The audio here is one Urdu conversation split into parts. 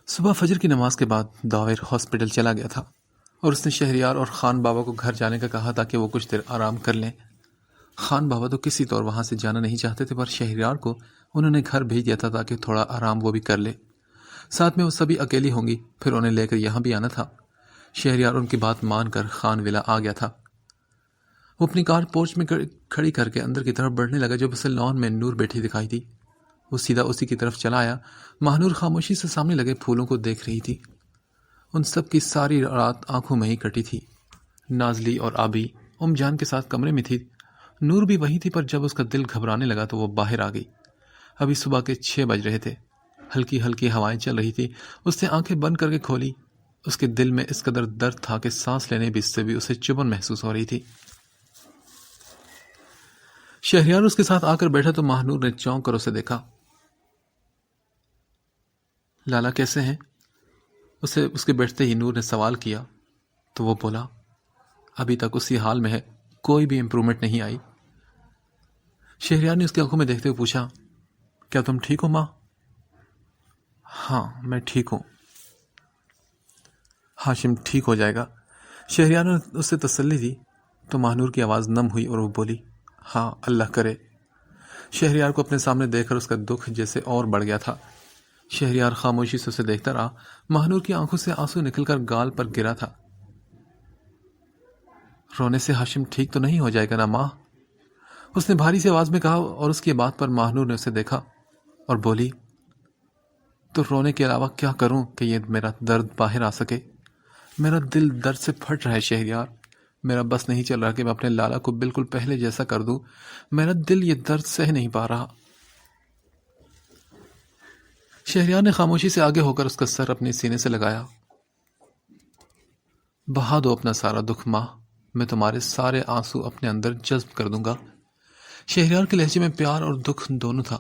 صبح فجر کی نماز کے بعد داور ہاسپٹل چلا گیا تھا اور اس نے شہریار اور خان بابا کو گھر جانے کا کہا تاکہ وہ کچھ دیر آرام کر لیں۔ خان بابا تو کسی طور وہاں سے جانا نہیں چاہتے تھے، پر شہریار کو انہوں نے گھر بھیج دیا تھا تاکہ تھوڑا آرام وہ بھی کر لے۔ ساتھ میں وہ سبھی اکیلی ہوں گی، پھر انہیں لے کر یہاں بھی آنا تھا۔ شہریار ان کی بات مان کر خان ولا آ گیا تھا۔ وہ اپنی کار پورچ میں کھڑی کر کے اندر کی طرف بڑھنے لگا جب اسے لان میں نور بیٹھی دکھائی دی۔ وہ سیدھا اسی کی طرف چلا آیا۔ ماہنور خاموشی سے سامنے لگے پھولوں کو دیکھ رہی تھی۔ ان سب کی ساری رات آنکھوں میں ہی کٹی تھی۔ نازلی اور آبی جان کے ساتھ کمرے میں تھی۔ نور بھی وہی تھی، پر جب اس کا دل گھبرانے لگا تو وہ باہر آ گئی۔ ابھی صبح کے 6 بج رہے تھے۔ ہلکی ہلکی ہوائیں چل رہی تھی۔ اس نے آنکھیں بند کر کے کھولی۔ اس کے دل میں اس قدر درد تھا کہ سانس لینے سے بھی اسے چبھن محسوس ہو رہی تھی۔ شہریار اس کے ساتھ آ کر بیٹھا تو ماہنور نے چونک کر اسے دیکھا۔ لالا کیسے ہیں؟ اس کے بیٹھتے ہی نور نے سوال کیا تو وہ بولا، ابھی تک اسی حال میں ہے، کوئی بھی امپرومنٹ نہیں آئی۔ شہریار نے اس کی آنکھوں میں دیکھتے ہوئے پوچھا، کیا تم ٹھیک ہو ماں؟ ہاں میں ٹھیک ہوں، ہاشم ٹھیک ہو جائے گا۔ شہریار نے اسے تسلی دی تو ماہنور کی آواز نم ہوئی اور وہ بولی، ہاں اللہ کرے۔ شہریار کو اپنے سامنے دیکھ کر اس کا دکھ جیسے اور بڑھ گیا تھا۔ شہریار خاموشی سے اسے دیکھتا رہا۔ ماہنور کی آنکھوں سے آنسو نکل کر گال پر گرا تھا۔ رونے سے ہاشم ٹھیک تو نہیں ہو جائے گا نا ماں؟ اس نے بھاری سی آواز میں کہا، اور اس کی بات پر ماہنور نے اسے دیکھا اور بولی، تو رونے کے علاوہ کیا کروں کہ یہ میرا درد باہر آ سکے؟ میرا دل درد سے پھٹ رہا ہے شہریار۔ میرا بس نہیں چل رہا کہ میں اپنے لالا کو بالکل پہلے جیسا کر دوں۔ میرا دل یہ درد سہ نہیں پا رہا۔ شہریار نے خاموشی سے آگے ہو کر اس کا سر اپنے سینے سے لگایا۔ بہا دو اپنا سارا دکھ ماں، میں تمہارے سارے آنسو اپنے اندر جذب کر دوں گا۔ شہریار کے لہجے میں پیار اور دکھ دونوں تھا۔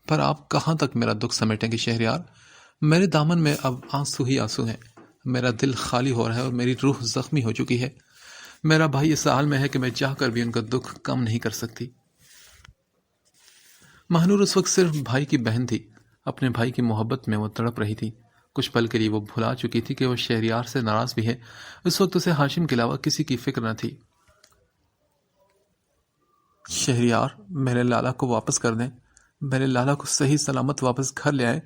پر آپ کہاں تک میرا دکھ سمیٹیں گے شہریار؟ میرے دامن میں اب آنسو ہی آنسو ہیں۔ میرا دل خالی ہو رہا ہے اور میری روح زخمی ہو چکی ہے۔ میرا بھائی اس حال میں ہے کہ میں چاہ کر بھی ان کا دکھ کم نہیں کر سکتی۔ ماہنور اس وقت صرف بھائی کی بہن تھی۔ اپنے بھائی کی محبت میں وہ تڑپ رہی تھی۔ کچھ پل کے لیے وہ بھلا چکی تھی کہ وہ شہریار سے ناراض بھی ہے۔ اس وقت اسے ہاشم کے علاوہ کسی کی فکر نہ تھی۔ شہریار، میرے لالا کو واپس کر دیں۔ میرے لالا کو صحیح سلامت واپس گھر لے آئے۔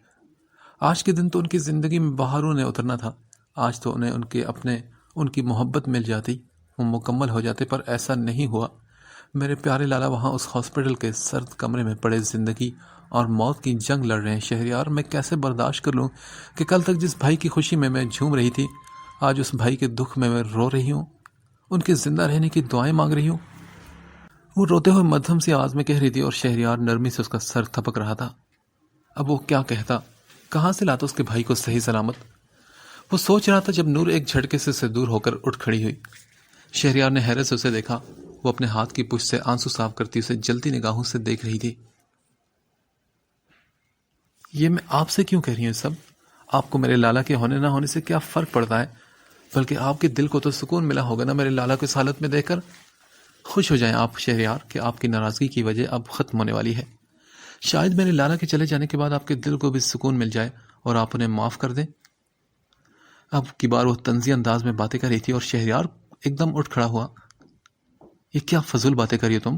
آج کے دن تو ان کی زندگی میں بہاروں نے اترنا تھا۔ آج تو انہیں ان کی محبت مل جاتی، وہ مکمل ہو جاتے، پر ایسا نہیں ہوا۔ میرے پیارے لالا وہاں اس ہاسپٹل کے سرد کمرے میں پڑے زندگی اور موت کی جنگ لڑ رہے ہیں۔ شہریار، میں کیسے برداشت کر لوں کہ کل تک جس بھائی کی خوشی میں میں جھوم رہی تھی، آج اس بھائی کے دکھ میں میں رو رہی ہوں، ان کے زندہ رہنے کی دعائیں مانگ رہی ہوں۔ وہ روتے ہوئے مدھم سی آواز میں کہہ رہی تھی اور شہریار نرمی سے اس کا سر تھپک رہا تھا۔ اب وہ کیا کہتا؟ کہاں سے لاتا اس کے بھائی کو صحیح سلامت؟ وہ سوچ رہا تھا جب نور ایک جھٹکے سے دور ہو کر اٹھ کھڑی ہوئی۔ شہریار نے حیرت سے اسے دیکھا۔ وہ اپنے ہاتھ کی پشت سے آنسو صاف کرتی اسے جلتی نگاہوں سے دیکھ رہی تھی۔ یہ میں آپ سے کیوں کہہ رہی ہوں سب؟ آپ کو میرے لالا کے ہونے نہ ہونے سے کیا فرق پڑتا ہے؟ بلکہ آپ کے دل کو تو سکون ملا ہوگا نا میرے لالا کو اس حالت میں دیکھ کر۔ خوش ہو جائیں آپ شہریار کہ آپ کی ناراضگی کی وجہ اب ختم ہونے والی ہے۔ شاید میرے لالا کے چلے جانے کے بعد آپ کے دل کو بھی سکون مل جائے اور آپ انہیں معاف کر دیں۔ اب کی بار وہ طنزی انداز میں باتیں کر رہی تھی اور شہریار ایک دم اٹھ کھڑا ہوا۔ یہ کیا فضول باتیں کر رہی ہو تم؟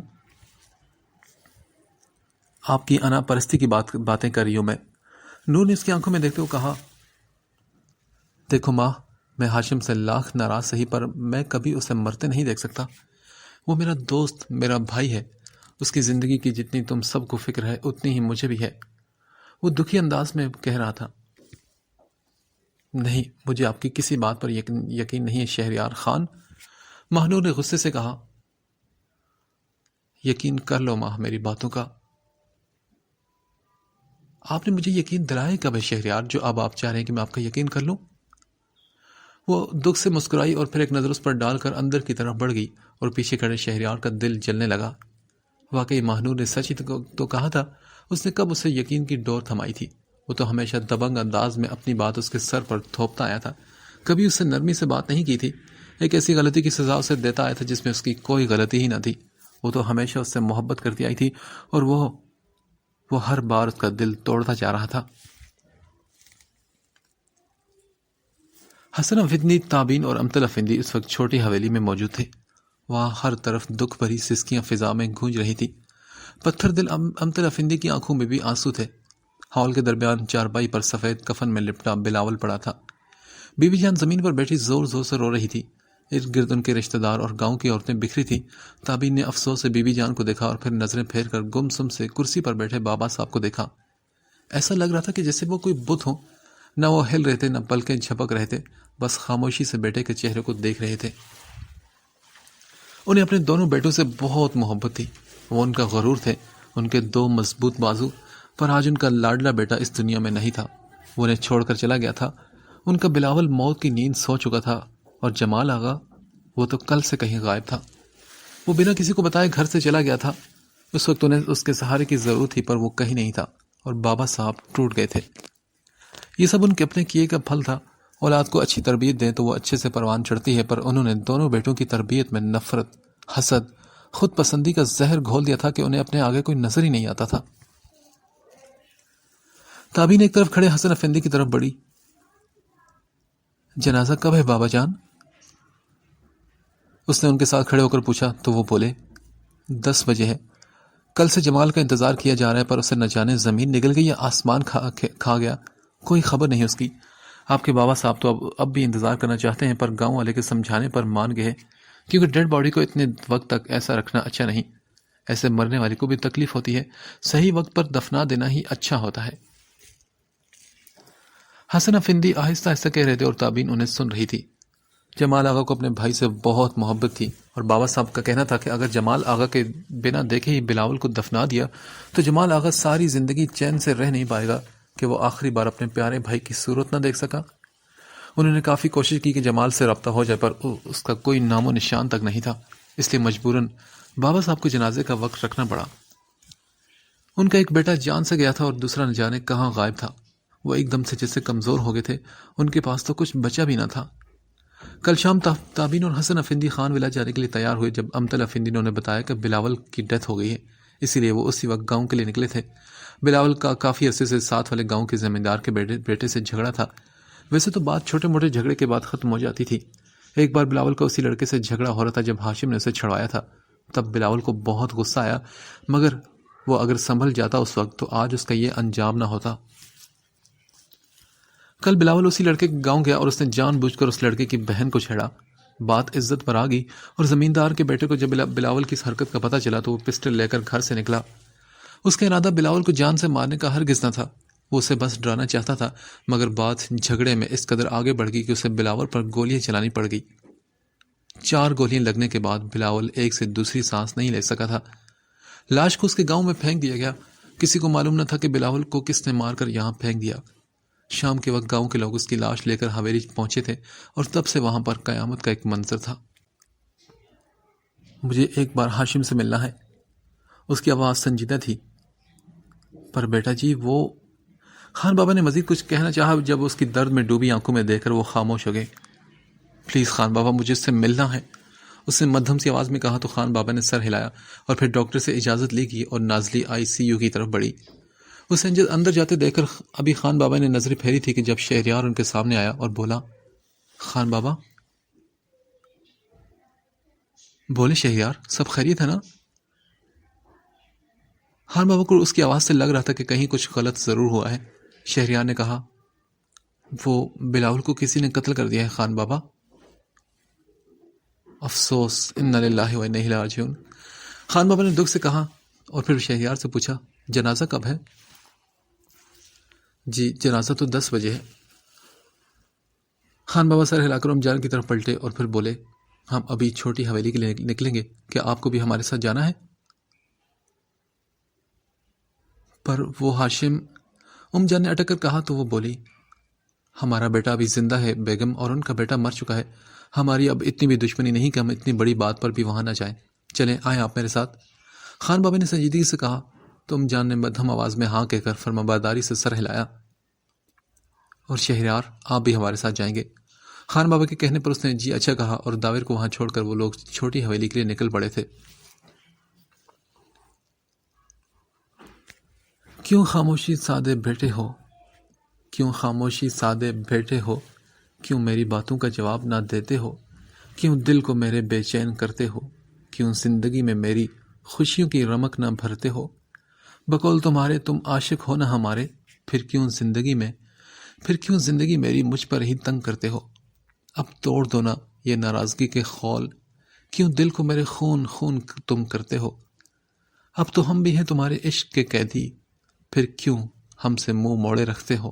آپ کی انا پرستی کی باتیں کر رہی ہوں میں۔ نور نے اس کی آنکھوں میں دیکھتے ہوئے کہا، دیکھو ماں، میں ہاشم سے لاکھ ناراض سہی، پر میں کبھی اسے مرتے نہیں دیکھ سکتا۔ وہ میرا دوست، میرا بھائی ہے۔ اس کی زندگی کی جتنی تم سب کو فکر ہے اتنی ہی مجھے بھی ہے۔ وہ دکھی انداز میں کہہ رہا تھا۔ نہیں، مجھے آپ کی کسی بات پر یقین نہیں ہے شہریار خان، ماہنور نے غصے سے کہا۔ یقین کر لو ماں میری باتوں کا۔ آپ نے مجھے یقین دلایا کب ہے شہریار، جو اب آپ چاہ رہے ہیں کہ میں آپ کا یقین کر لوں؟ وہ دکھ سے مسکرائی اور پھر ایک نظر اس پر ڈال کر اندر کی طرف بڑھ گئی اور پیچھے کھڑے شہریار کا دل جلنے لگا۔ واقعی ماہنور نے سچ ہی تو کہا تھا۔ اس نے کب اسے یقین کی ڈور تھمائی تھی؟ وہ تو ہمیشہ دبنگ انداز میں اپنی بات اس کے سر پر تھوپتا آیا تھا، کبھی اس سے نرمی سے بات نہیں کی تھی۔ ایک ایسی غلطی کی سزا اسے دیتا آیا تھا جس میں اس کی کوئی غلطی ہی نہ تھی۔ وہ تو ہمیشہ اس سے محبت کرتی آئی تھی اور وہ ہر بار اس کا دل توڑتا جا رہا تھا۔ حسن افندی، تابین اور امتل افندی اس وقت چھوٹی حویلی میں موجود تھے۔ وہاں ہر طرف دکھ بھری سسکیاں فضا میں گونج رہی تھی۔ پتھر دل امتل افندی کی آنکھوں میں بھی آنسو تھے۔ ہال کے درمیان چارپائی پر سفید کفن میں لپٹا بلاول پڑا تھا۔ بی بی جان زمین پر بیٹھی زور زور سے رو رہی تھی۔ ارد گرد ان کے رشتہ دار اور گاؤں کی عورتیں بکھری تھیں۔ تابین نے افسوس سے بی بی جان کو دیکھا اور پھر نظریں پھیر کر گم سم سے کرسی پر بیٹھے بابا صاحب کو دیکھا۔ ایسا لگ رہا تھا کہ جیسے وہ کوئی بت ہو، نہ وہ ہل رہے تھے نہ پلکیں جھپک رہے تھے، بس خاموشی سے بیٹے کے چہرے کو دیکھ رہے تھے۔ انہیں اپنے دونوں بیٹوں سے بہت محبت تھی۔ وہ ان کا غرور تھے، ان کے دو مضبوط بازو، پر آج ان کا لاڈلا بیٹا اس دنیا میں نہیں تھا۔ وہ انہیں چھوڑ کر چلا گیا تھا۔ ان کا بلاول موت کی نیند سو چکا تھا، اور جمال آغا، وہ تو کل سے کہیں غائب تھا۔ وہ بنا کسی کو بتائے گھر سے چلا گیا تھا۔ اس وقت انہیں اس کے سہارے کی ضرورت تھی، پر وہ کہیں نہیں تھا، اور بابا صاحب ٹوٹ گئے تھے۔ یہ سب ان کے اپنے کیے کا پھل تھا۔ اولاد کو اچھی تربیت دیں تو وہ اچھے سے پروان چڑھتی ہے، پر انہوں نے دونوں بیٹوں کی تربیت میں نفرت، حسد، خود پسندی کا زہر گھول دیا تھا کہ انہیں اپنے آگے کوئی نظر ہی نہیں آتا تھا۔ تابین ایک طرف کھڑے حسن افندی کی طرف بڑھی۔ جنازہ کب ہے بابا جان؟ اس نے ان کے ساتھ کھڑے ہو کر پوچھا تو وہ بولے 10 بجے ہے۔ کل سے جمال کا انتظار کیا جا رہا ہے، پر اسے نہ جانے زمین نگل گئی یا آسمان کھا گیا، کوئی خبر نہیں اس کی۔ آپ کے بابا صاحب تو اب بھی انتظار کرنا چاہتے ہیں، پر گاؤں والے کے سمجھانے پر مان گئے، کیونکہ ڈیڈ باڈی کو اتنے وقت تک ایسا رکھنا اچھا نہیں۔ ایسے مرنے والے کو بھی تکلیف ہوتی ہے، صحیح وقت پر دفنا دینا ہی اچھا ہوتا ہے۔ حسن افندی آہستہ آہستہ کہہ رہے تھے اور تابین انہیں سن رہی تھی۔ جمال آغا کو اپنے بھائی سے بہت محبت تھی، اور بابا صاحب کا کہنا تھا کہ اگر جمال آغا کے بنا دیکھے ہی بلاول کو دفنا دیا تو جمال آغا ساری زندگی چین سے رہ نہیں پائے گا کہ وہ آخری بار اپنے پیارے بھائی کی صورت نہ دیکھ سکا۔ انہوں نے کافی کوشش کی کہ جمال سے رابطہ ہو جائے، پر اس کا کوئی نام و نشان تک نہیں تھا، اس لیے مجبوراً بابا صاحب کو جنازے کا وقت رکھنا پڑا۔ ان کا ایک بیٹا جان سے گیا تھا اور دوسرا نہ جانے کہاں غائب تھا۔ وہ ایک دم سے جیسے کمزور ہو گئے تھے، ان کے پاس تو کچھ بچا بھی نہ تھا۔ کل شام تابین اور حسن افندی خان ولا جانے کے لیے تیار ہوئے جب امتل افندی نے انہیں بتایا کہ بلاول کی ڈیتھ ہو گئی ہے، اسی لیے وہ اسی وقت گاؤں کے لیے نکلے تھے۔ بلاول کا کافی عرصے سے ساتھ والے گاؤں کے زمیندار کے بیٹے سے جھگڑا تھا۔ ویسے تو بات چھوٹے موٹے جھگڑے کے بعد ختم ہو جاتی تھی۔ ایک بار بلاول کا اسی لڑکے سے جھگڑا ہو رہا تھا جب ہاشم نے اسے چھڑوایا تھا، تب بلاول کو بہت غصہ آیا، مگر وہ اگر سنبھل جاتا اس وقت تو آج اس کا یہ انجام نہ ہوتا۔ کل بلاول اسی لڑکے کے گاؤں گیا اور اس نے جان بوجھ کر اس لڑکے کی بہن کو چھیڑا۔ بات عزت پر آ گئی، اور زمیندار کے بیٹے کو جب بلاول کی اس حرکت کا پتہ چلا تو وہ پسٹل لے کر گھر سے نکلا۔ اس کا ارادہ بلاول کو جان سے مارنے کا ہرگز نہ تھا، وہ اسے بس ڈرانا چاہتا تھا، مگر بات جھگڑے میں اس قدر آگے بڑھ گئی کہ اسے بلاول پر گولیاں چلانی پڑ گئی۔ 4 گولیاں لگنے کے بعد بلاول ایک سے دوسری سانس نہیں لے سکا تھا۔ لاش کو اس کے گاؤں میں پھینک دیا گیا۔ کسی کو معلوم نہ تھا کہ بلاول کو کس نے مار کر یہاں پھینک دیا۔ شام کے وقت گاؤں کے لوگ اس کی لاش لے کر حویلی پہنچے تھے، اور تب سے وہاں پر قیامت کا ایک منظر تھا۔ مجھے ایک بار ہاشم سے ملنا ہے۔ اس کی آواز سنجیدہ تھی۔ پر بیٹا جی وہ... خان بابا نے مزید کچھ کہنا چاہا، جب اس کی درد میں ڈوبی آنکھوں میں دیکھ کر وہ خاموش ہو گئے۔ پلیز خان بابا، مجھے اس سے ملنا ہے، اس نے مدھم سی آواز میں کہا تو خان بابا نے سر ہلایا اور پھر ڈاکٹر سے اجازت لی کی اور نازلی ICU کی طرف بڑھی۔ اسے اندر جاتے دیکھ کر ابھی خان بابا نے نظریں پھیری تھی کہ جب شہریار ان کے سامنے آیا اور بولا، خان بابا۔ بولے شہریار، سب خیریت ہے نا؟ خان بابا کو اس کی آواز سے لگ رہا تھا کہ کہیں کچھ غلط ضرور ہوا ہے۔ شہریار نے کہا، وہ بلاول کو کسی نے قتل کر دیا ہے خان بابا۔ افسوس، انا للہ و انا الیہ راجعون۔ خان بابا نے دکھ سے کہا، اور پھر شہریار سے پوچھا، جنازہ کب ہے؟ جی جنازہ تو 10 بجے ہے۔ خان بابا سر ہلا کر ام جان کی طرف پلٹے اور پھر بولے، ہم ابھی چھوٹی حویلی کے لیے نکلیں گے، کیا آپ کو بھی ہمارے ساتھ جانا ہے؟ پر وہ ہاشم... ام جان نے اٹک کر کہا تو وہ بولی، ہمارا بیٹا ابھی زندہ ہے بیگم، اور ان کا بیٹا مر چکا ہے۔ ہماری اب اتنی بھی دشمنی نہیں کہ ہم اتنی بڑی بات پر بھی وہاں نہ جائیں۔ چلیں، آئیں آپ میرے ساتھ۔ خان بابا نے سنجیدگی سے کہا تو ام جان نے مدھم آواز میں ہاں کہہ کر فرمانبرداری سے سر ہلایا۔ اور شہریار، آپ بھی ہمارے ساتھ جائیں گے؟ خان بابا کے کہنے پر اس نے جی اچھا کہا، اور داور کو وہاں چھوڑ کر وہ لوگ چھوٹی حویلی کے لیے نکل پڑے تھے۔ کیوں خاموشی سادے بیٹھے ہو؟ کیوں خاموشی سادے بیٹھے ہو؟ کیوں میری باتوں کا جواب نہ دیتے ہو؟ کیوں دل کو میرے بے چین کرتے ہو؟ کیوں زندگی میں میری خوشیوں کی رمق نہ بھرتے ہو؟ بقول تمہارے تم عاشق ہو نہ ہمارے، پھر کیوں زندگی میری مجھ پر ہی تنگ کرتے ہو؟ اب توڑ دو نا یہ ناراضگی کے خول، کیوں دل کو میرے خون خون تم کرتے ہو؟ اب تو ہم بھی ہیں تمہارے عشق کے قیدی، پھر کیوں ہم سے منہ موڑے رکھتے ہو؟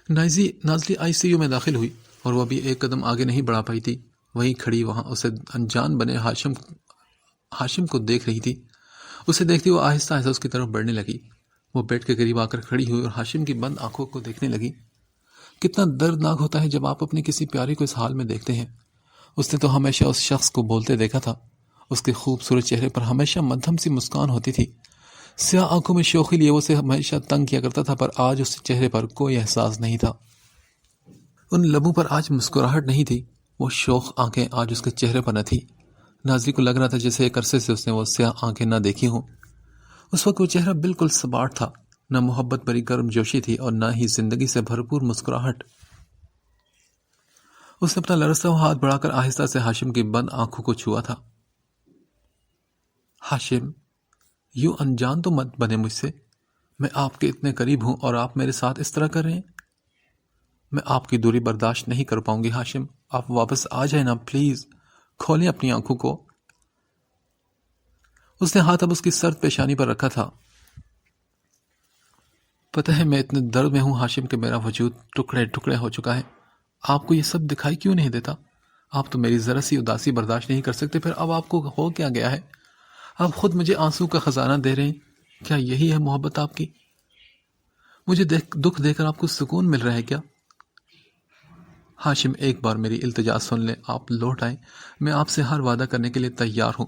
نازلی ICU میں داخل ہوئی اور وہ ابھی ایک قدم آگے نہیں بڑھا پائی تھی، وہیں کھڑی وہاں اسے انجان بنے ہاشم کو دیکھ رہی تھی۔ اسے دیکھتی وہ آہستہ آہستہ اس کی طرف بڑھنے لگی۔ وہ بیڈ کے قریب آ کر کھڑی ہوئی اور ہاشم کی بند آنکھوں کو دیکھنے لگی۔ کتنا دردناک ہوتا ہے جب آپ اپنی کسی پیاری کو اس حال میں دیکھتے ہیں۔ اس نے تو ہمیشہ اس شخص کو بولتے دیکھا تھا، اس کے خوبصورت چہرے پر ہمیشہ مدھم سی مسکان ہوتی تھی، سیاہ آنکھوں میں شوخی لیے اسے ہمیشہ تنگ کیا کرتا تھا، پر آج اس چہرے پر کوئی احساس نہیں تھا۔ ان لبوں پر آج مسکراہٹ نہیں تھی، وہ شوخ آنکھیں آج اس کے چہرے پر نہ تھی۔ نازلی کو لگ رہا تھا جیسے ایک عرصے سے اس نے وہ سیاہ آنکھیں نہ دیکھی ہوں۔ اس وقت وہ چہرہ بالکل سپاٹ تھا، نہ محبت بھری گرم جوشی تھی اور نہ ہی زندگی سے بھرپور مسکراہٹ۔ اس نے اپنا لرزتا ہوا ہاتھ بڑھا کر آہستہ سے ہاشم کی بند آنکھوں کو چھوا تھا۔ ہاشم، یوں انجان تو مت بنے مجھ سے، میں آپ کے اتنے قریب ہوں اور آپ میرے ساتھ اس طرح کر رہے ہیں۔ میں آپ کی دوری برداشت نہیں کر پاؤں گی ہاشم، آپ واپس آ جائیں نا پلیز، کھولیں اپنی آنکھوں کو۔ اس نے ہاتھ اب اس کی سرد پیشانی پر رکھا تھا۔ پتہ ہے میں اتنے درد میں ہوں ہاشم کہ میرا وجود ٹکڑے ٹکڑے ہو چکا ہے۔ آپ کو یہ سب دکھائی کیوں نہیں دیتا؟ آپ تو میری ذرا سی اداسی برداشت نہیں کر سکتے، پھر اب آپ کو ہو کیا گیا ہے؟ آپ خود مجھے آنسو کا خزانہ دے رہے ہیں، کیا یہی ہے محبت آپ کی؟ مجھے دکھ دے کر آپ کو سکون مل رہا ہے کیا؟ ہاشم، ایک بار میری التجا سن لیں، آپ لوٹ آئیں، میں آپ سے ہر وعدہ کرنے کے لیے تیار ہوں۔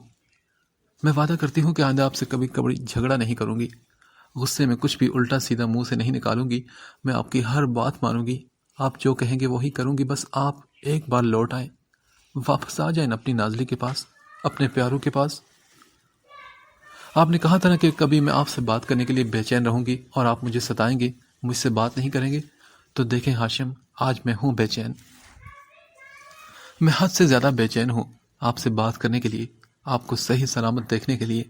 میں وعدہ کرتی ہوں کہ آئندہ آپ سے کبھی جھگڑا نہیں کروں گی، غصے میں کچھ بھی الٹا سیدھا منہ سے نہیں نکالوں گی، میں آپ کی ہر بات مانوں گی، آپ جو کہیں گے وہی کروں گی، بس آپ ایک بار لوٹ آئیں، واپس آ جائیں اپنی نازلی کے پاس، اپنے پیاروں کے پاس۔ آپ نے کہا تھا نا کہ کبھی میں آپ سے بات کرنے کے لیے بے چین رہوں گی اور آپ مجھے ستائیں گے، مجھ سے بات نہیں کریں گے، تو دیکھیں ہاشم، آج میں ہوں بے چین، میں حد سے زیادہ بے چین ہوں آپ سے بات کرنے کے لیے، آپ کو صحیح سلامت دیکھنے کے لیے۔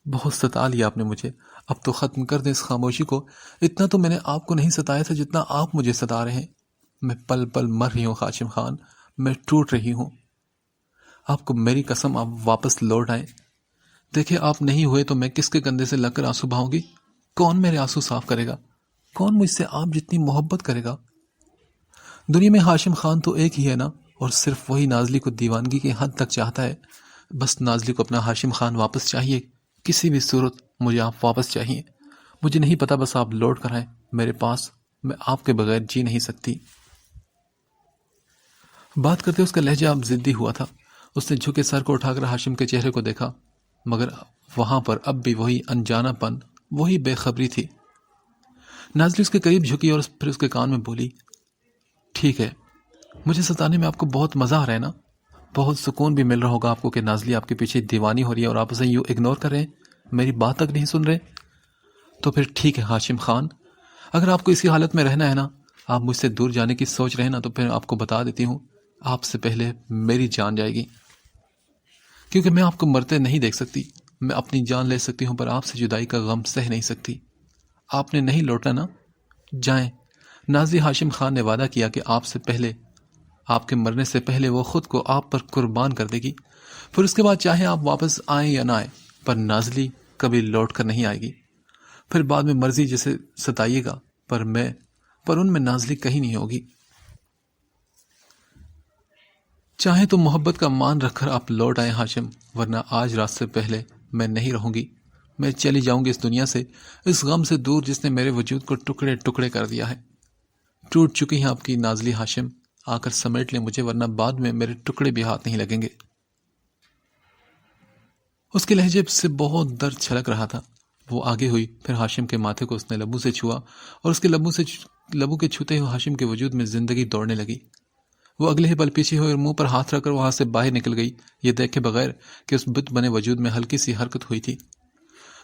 بہت ستا لیا آپ نے مجھے، اب تو ختم کر دیں اس خاموشی کو، اتنا تو میں نے آپ کو نہیں ستایا تھا جتنا آپ مجھے ستا رہے ہیں۔ میں پل پل مر رہی ہوں ہاشم خان، میں ٹوٹ رہی ہوں، آپ کو میری قسم آپ واپس لوٹ آئیں۔ دیکھیں آپ نہیں ہوئے تو میں کس کے کندھے سے لگ کر آنسو بہاؤں گی؟ کون میرے آنسو صاف کرے گا؟ کون مجھ سے آپ جتنی محبت کرے گا؟ دنیا میں ہاشم خان تو ایک ہی ہے نا، اور صرف وہی نازلی کو دیوانگی کی حد تک چاہتا ہے۔ بس نازلی کو اپنا ہاشم خان واپس چاہیے، کسی بھی صورت مجھے آپ واپس چاہیے، مجھے نہیں پتا، بس آپ لوٹ کر آئیں میرے پاس، میں آپ کے بغیر جی نہیں سکتی۔ بات کرتے اس کا لہجہ اب ضدی ہوا تھا۔ اس نے جھکے سر کو اٹھا کر ہاشم کے چہرے کو دیکھا، مگر وہاں پر اب بھی وہی انجانا پن، وہی بے خبری تھی۔ نازلی اس کے قریب جھکی اور پھر اس کے کان میں بولی، ٹھیک ہے، مجھے ستانے میں آپ کو بہت مزہ آ رہا ہے نا؟ بہت سکون بھی مل رہا ہوگا آپ کو کہ نازلی آپ کے پیچھے دیوانی ہو رہی ہے اور آپ اسے یوں اگنور کر رہے ہیں، میری بات تک نہیں سن رہے؟ تو پھر ٹھیک ہے ہاشم خان، اگر آپ کو اسی حالت میں رہنا ہے نا، آپ مجھ سے دور جانے کی سوچ رہے ہیں نا، تو پھر آپ کو بتا دیتی ہوں، آپ سے پہلے میری جان جائے گی، کیونکہ میں آپ کو مرتے نہیں دیکھ سکتی۔ میں اپنی جان لے سکتی ہوں پر آپ سے جدائی کا غم سہ نہیں سکتی۔ آپ نے نہیں لوٹنا نا، جائیں۔ نازلی، ہاشم خان نے وعدہ کیا کہ آپ کے مرنے سے پہلے وہ خود کو آپ پر قربان کر دے گی، پھر اس کے بعد چاہے آپ واپس آئیں یا نہ آئیں، پر نازلی کبھی لوٹ کر نہیں آئے گی۔ پھر بعد میں مرضی جسے ستائیے گا، پر ان میں نازلی کہیں نہیں ہوگی۔ چاہے تو محبت کا مان رکھ کر آپ لوٹ آئیں ہاشم، ورنہ آج رات سے پہلے میں نہیں رہوں گی، میں چلی جاؤں گی اس دنیا سے، اس غم سے دور جس نے میرے وجود کو ٹکڑے ٹکڑے کر دیا ہے۔ ٹوٹ چکی ہیں آپ کی نازلی ہاشم، آ کر سمیٹ لیں مجھے، ورنہ بعد میں میرے ٹکڑے بھی ہاتھ نہیں لگیں گے۔ اس کے لہجے سے بہت درد چھلک رہا تھا۔ وہ آگے ہوئی، پھر ہاشم کے ماتھے کو اس نے لبوں سے چھوا اور اس کے لبوں کے چھوتے ہوئے ہاشم کے وجود میں زندگی دوڑنے لگی۔ وہ اگلے ہی پل پیچھے ہوئے اور منہ پر ہاتھ رکھ کر وہاں سے باہر نکل گئی، یہ دیکھے بغیر کہ اس بت بنے وجود میں ہلکی سی حرکت ہوئی تھی۔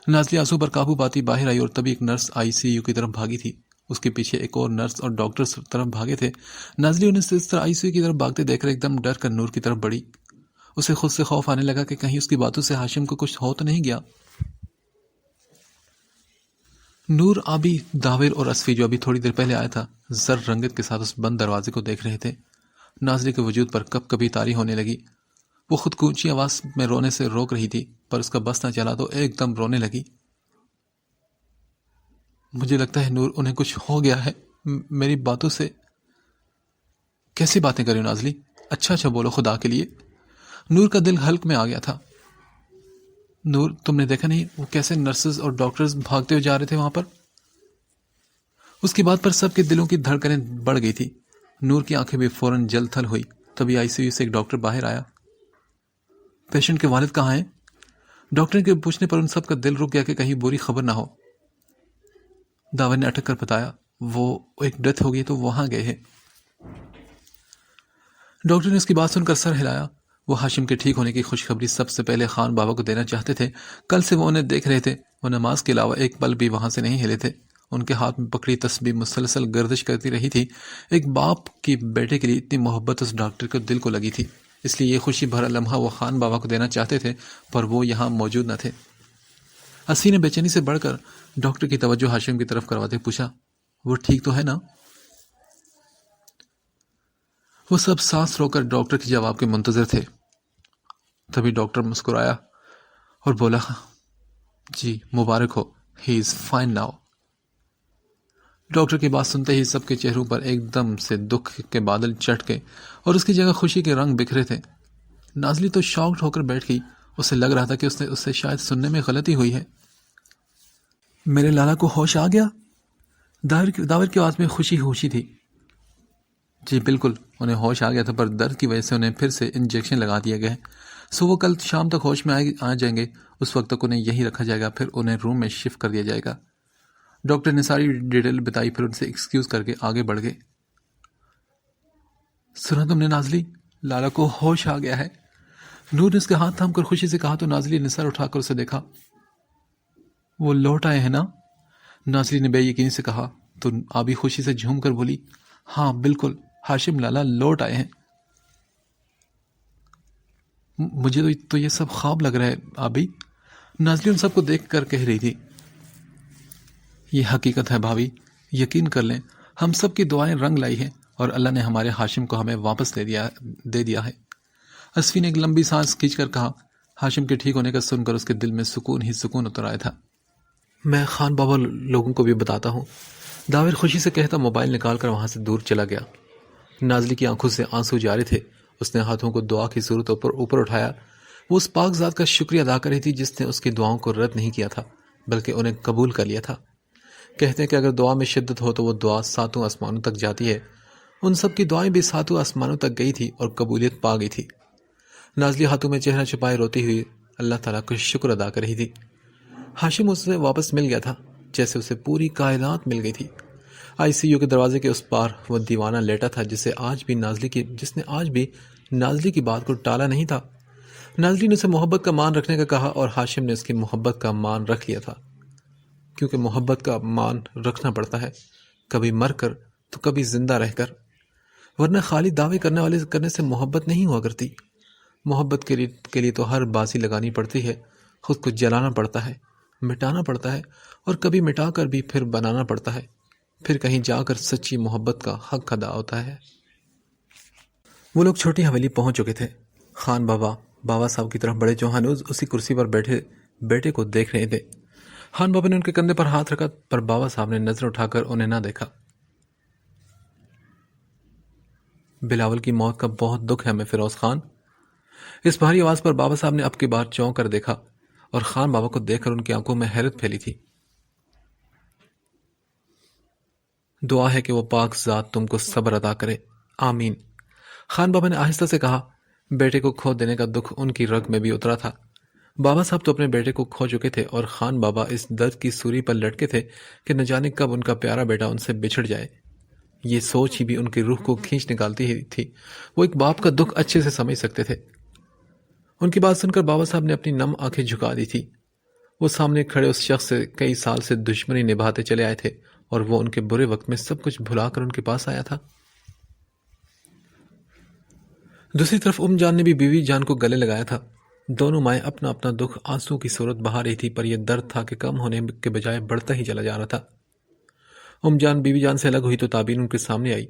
نازلی آنسو پر قابو پاتی باہر آئی اور تبھی ایک نرس ICU کی طرف بھاگی تھی۔ اس کے پیچھے ایک اور نرس اور ڈاکٹر طرف بھاگے تھے۔ نازلی انہیں اس طرح ICU کی طرف بھاگتے دیکھ کر ایک دم ڈر کر نور کی طرف بڑھی۔ اسے خود سے خوف آنے لگا کہ کہیں اس کی باتوں سے ہاشم کو کچھ ہو تو نہیں گیا۔ نور، آبی، داور اور اسفی جو ابھی تھوڑی دیر پہلے آیا تھا، زر رنگت کے ساتھ اس بند دروازے کو دیکھ رہے تھے۔ نازلی کے وجود پر کب کبھی طاری ہونے لگی۔ وہ خود کو اونچی آواز میں رونے سے روک رہی تھی، پر اس کا بس نہ چلا تو ایک دم رونے لگی۔ مجھے لگتا ہے نور، انہیں کچھ ہو گیا ہے۔ میری باتوں سے کیسی باتیں کریں نازلی؟ اچھا بولو خدا کے لیے۔ نور کا دل حلق میں آ گیا تھا۔ نور، تم نے دیکھا نہیں وہ کیسے نرسز اور ڈاکٹرز بھاگتے ہوئے جا رہے تھے وہاں پر؟ اس کی بات پر سب کے دلوں کی دھڑکنیں بڑھ گئی تھی۔ نور کی آنکھیں بھی فوراً جل تھل ہوئی۔ تبھی ICU سے ایک ڈاکٹر باہر آیا۔ پیشنٹ کے والد کہاں ہیں؟ ڈاکٹر کے پوچھنے پر ان سب کا دل رک گیا کہ کہیں بری خبر نہ ہو۔ داور نے اٹک کر بتایا، وہ ایک ڈیتھ ہو گئی تو وہاں گئے ہیں۔ ڈاکٹر نے اس کی بات سن کر سر ہلایا۔ وہ ہاشم کے ٹھیک ہونے کی خوشخبری سب سے پہلے خان بابا کو دینا چاہتے تھے۔ کل سے وہ انہیں دیکھ رہے تھے۔ وہ نماز کے علاوہ ایک پل بھی وہاں سے نہیں ہلے تھے۔ ان کے ہاتھ میں پکڑی تسبیح مسلسل گردش کرتی رہی تھی۔ ایک باپ کی بیٹے کے لیے اتنی محبت اس ڈاکٹر کے دل کو لگی تھی، اس لیے یہ خوشی بھرا لمحہ وہ خان بابا کو دینا چاہتے تھے، پر وہ یہاں موجود نہ تھے۔ اسفی نے بے چینی سے بڑھ کر ڈاکٹر کی توجہ ہاشم کی طرف کرواتے پوچھا، وہ ٹھیک تو ہے نا؟ وہ سب سانس رو کر ڈاکٹر کے جواب کے منتظر تھے۔ تبھی ڈاکٹر مسکرایا اور بولا، جی مبارک ہو، ہی از فائن ناؤ۔ ڈاکٹر کی بات سنتے ہی سب کے چہروں پر ایک دم سے دکھ کے بادل چٹ گئے اور اس کی جگہ خوشی کے رنگ بکھرے تھے۔ نازلی تو شاکڈ ہو کر بیٹھ گئی۔ اسے لگ رہا تھا کہ اس سے شاید سننے میں غلطی ہوئی ہے۔ میرے لالا کو ہوش آ گیا؟ داور کی آواز میں خوشی تھی۔ جی بالکل، انہیں ہوش آ گیا تھا، پر درد کی وجہ سے انہیں پھر سے انجیکشن لگا دیا گیا ہے، سو وہ کل شام تک ہوش میں آ جائیں گے۔ اس وقت تک انہیں یہی رکھا جائے گا، پھر انہیں روم میں شفٹ کر دیا جائے گا۔ ڈاکٹر نے ساری ڈیٹیل بتائی، پھر ان سے ایکسکیوز کر کے آگے بڑھ گئے۔ سنا تم نے نازلی؟ لالا کو ہوش آ گیا ہے۔ نور نے اس کے ہاتھ تھام کر خوشی سے کہا تو نازلی نے سر اٹھا کر اسے دیکھا۔ وہ لوٹ آئے ہیں نا؟ نازلی نے بے یقینی سے کہا تو آبی خوشی سے جھوم کر بولی، ہاں بالکل، ہاشم لالا لوٹ آئے ہیں۔ مجھے تو یہ سب خواب لگ رہا ہے آبی، نازلی ان سب کو دیکھ کر کہہ رہی تھی۔ یہ حقیقت ہے بھابھی، یقین کر لیں، ہم سب کی دعائیں رنگ لائی ہیں اور اللہ نے ہمارے ہاشم کو ہمیں واپس دے دیا ہے۔ اسفی نے ایک لمبی سانس کھینچ کر کہا۔ ہاشم کے ٹھیک ہونے کا سن کر اس کے دل میں سکون ہی سکون اتر آیا تھا۔ میں خان بابا لوگوں کو بھی بتاتا ہوں، داور خوشی سے کہتا موبائل نکال کر وہاں سے دور چلا گیا۔ نازلی کی آنکھوں سے آنسو جاری تھے۔ اس نے ہاتھوں کو دعا کی صورت اوپر اٹھایا۔ وہ اس پاک ذات کا شکریہ ادا کر رہی تھی جس نے اس کی دعاؤں کو رد نہیں کیا تھا بلکہ انہیں قبول کر لیا تھا۔ کہتے ہیں کہ اگر دعا میں شدت ہو تو وہ دعا 7 آسمانوں تک جاتی ہے۔ ان سب کی دعائیں بھی 7 آسمانوں تک گئی تھی اور قبولیت پا گئی تھی۔ نازلی ہاتھوں میں چہرہ چھپائے روتی ہوئی اللہ تعالیٰ کا شکر ادا کر رہی تھی۔ ہاشم اس سے واپس مل گیا تھا جیسے اسے پوری کائنات مل گئی تھی۔ ICU کے دروازے کے اس پار وہ دیوانہ لیٹا تھا جس نے آج بھی نازلی کی بات کو ٹالا نہیں تھا۔ نازلی نے اسے محبت کا مان رکھنے کا کہا اور ہاشم نے اس کی محبت کا مان رکھ لیا تھا، کیونکہ محبت کا مان رکھنا پڑتا ہے، کبھی مر کر تو کبھی زندہ رہ کر، ورنہ خالی دعوے کرنے سے محبت نہیں ہوا کرتی۔ محبت کے لیے تو ہر بازی لگانی پڑتی ہے، خود کو جلانا پڑتا ہے، مٹانا پڑتا ہے اور کبھی مٹا کر بھی پھر بنانا پڑتا ہے، پھر کہیں جا کر سچی محبت کا حق ادا ہوتا ہے۔ وہ لوگ چھوٹی حویلی پہنچ چکے تھے۔ خان بابا صاحب کی طرف بڑے جو ہنوز اسی کرسی پر بیٹھے بیٹے کو دیکھ رہے تھے۔ خان بابا نے ان کے کندھے پر ہاتھ رکھا، پر بابا صاحب نے نظر اٹھا کر انہیں نہ دیکھا۔ بلاول کی موت کا بہت دکھ ہے ہمیں فیروز خان۔ اس بھاری آواز پر بابا صاحب نے اب کی بار چونک کر دیکھا اور خان بابا کو دیکھ کر ان کی آنکھوں میں حیرت پھیلی تھی۔ دعا ہے کہ وہ پاک ذات تم کو صبر عطا کرے، آمین۔ خان بابا نے آہستہ سے کہا۔ بیٹے کو کھو دینے کا دکھ ان کی رگ میں بھی اترا تھا۔ بابا صاحب تو اپنے بیٹے کو کھو چکے تھے اور خان بابا اس درد کی سوری پر لٹکے تھے کہ نہ جانے کب ان کا پیارا بیٹا ان سے بچھڑ جائے۔ یہ سوچ ہی بھی ان کی روح کو کھینچ نکالتی ہی تھی۔ وہ ایک باپ کا دکھ اچھے سے سمجھ سکتے تھے۔ ان کی بات سن کر بابا صاحب نے اپنی نم آنکھیں جھکا دی تھی۔ وہ سامنے کھڑے اس شخص سے کئی سال سے دشمنی نبھاتے چلے آئے تھے اور وہ ان کے برے وقت میں سب کچھ بھلا کر ان کے پاس آیا تھا۔ دوسری طرف جان نے بھی بیوی جان کو گلے لگایا تھا۔ دونوں مائیں اپنا اپنا دکھ آنسو کی صورت بہا رہی تھی، پر یہ درد تھا کہ کم ہونے کے بجائے بڑھتا ہی چلا جا رہا تھا۔ جان بیوی جان سے الگ ہوئی تو تابین ان کے سامنے آئی۔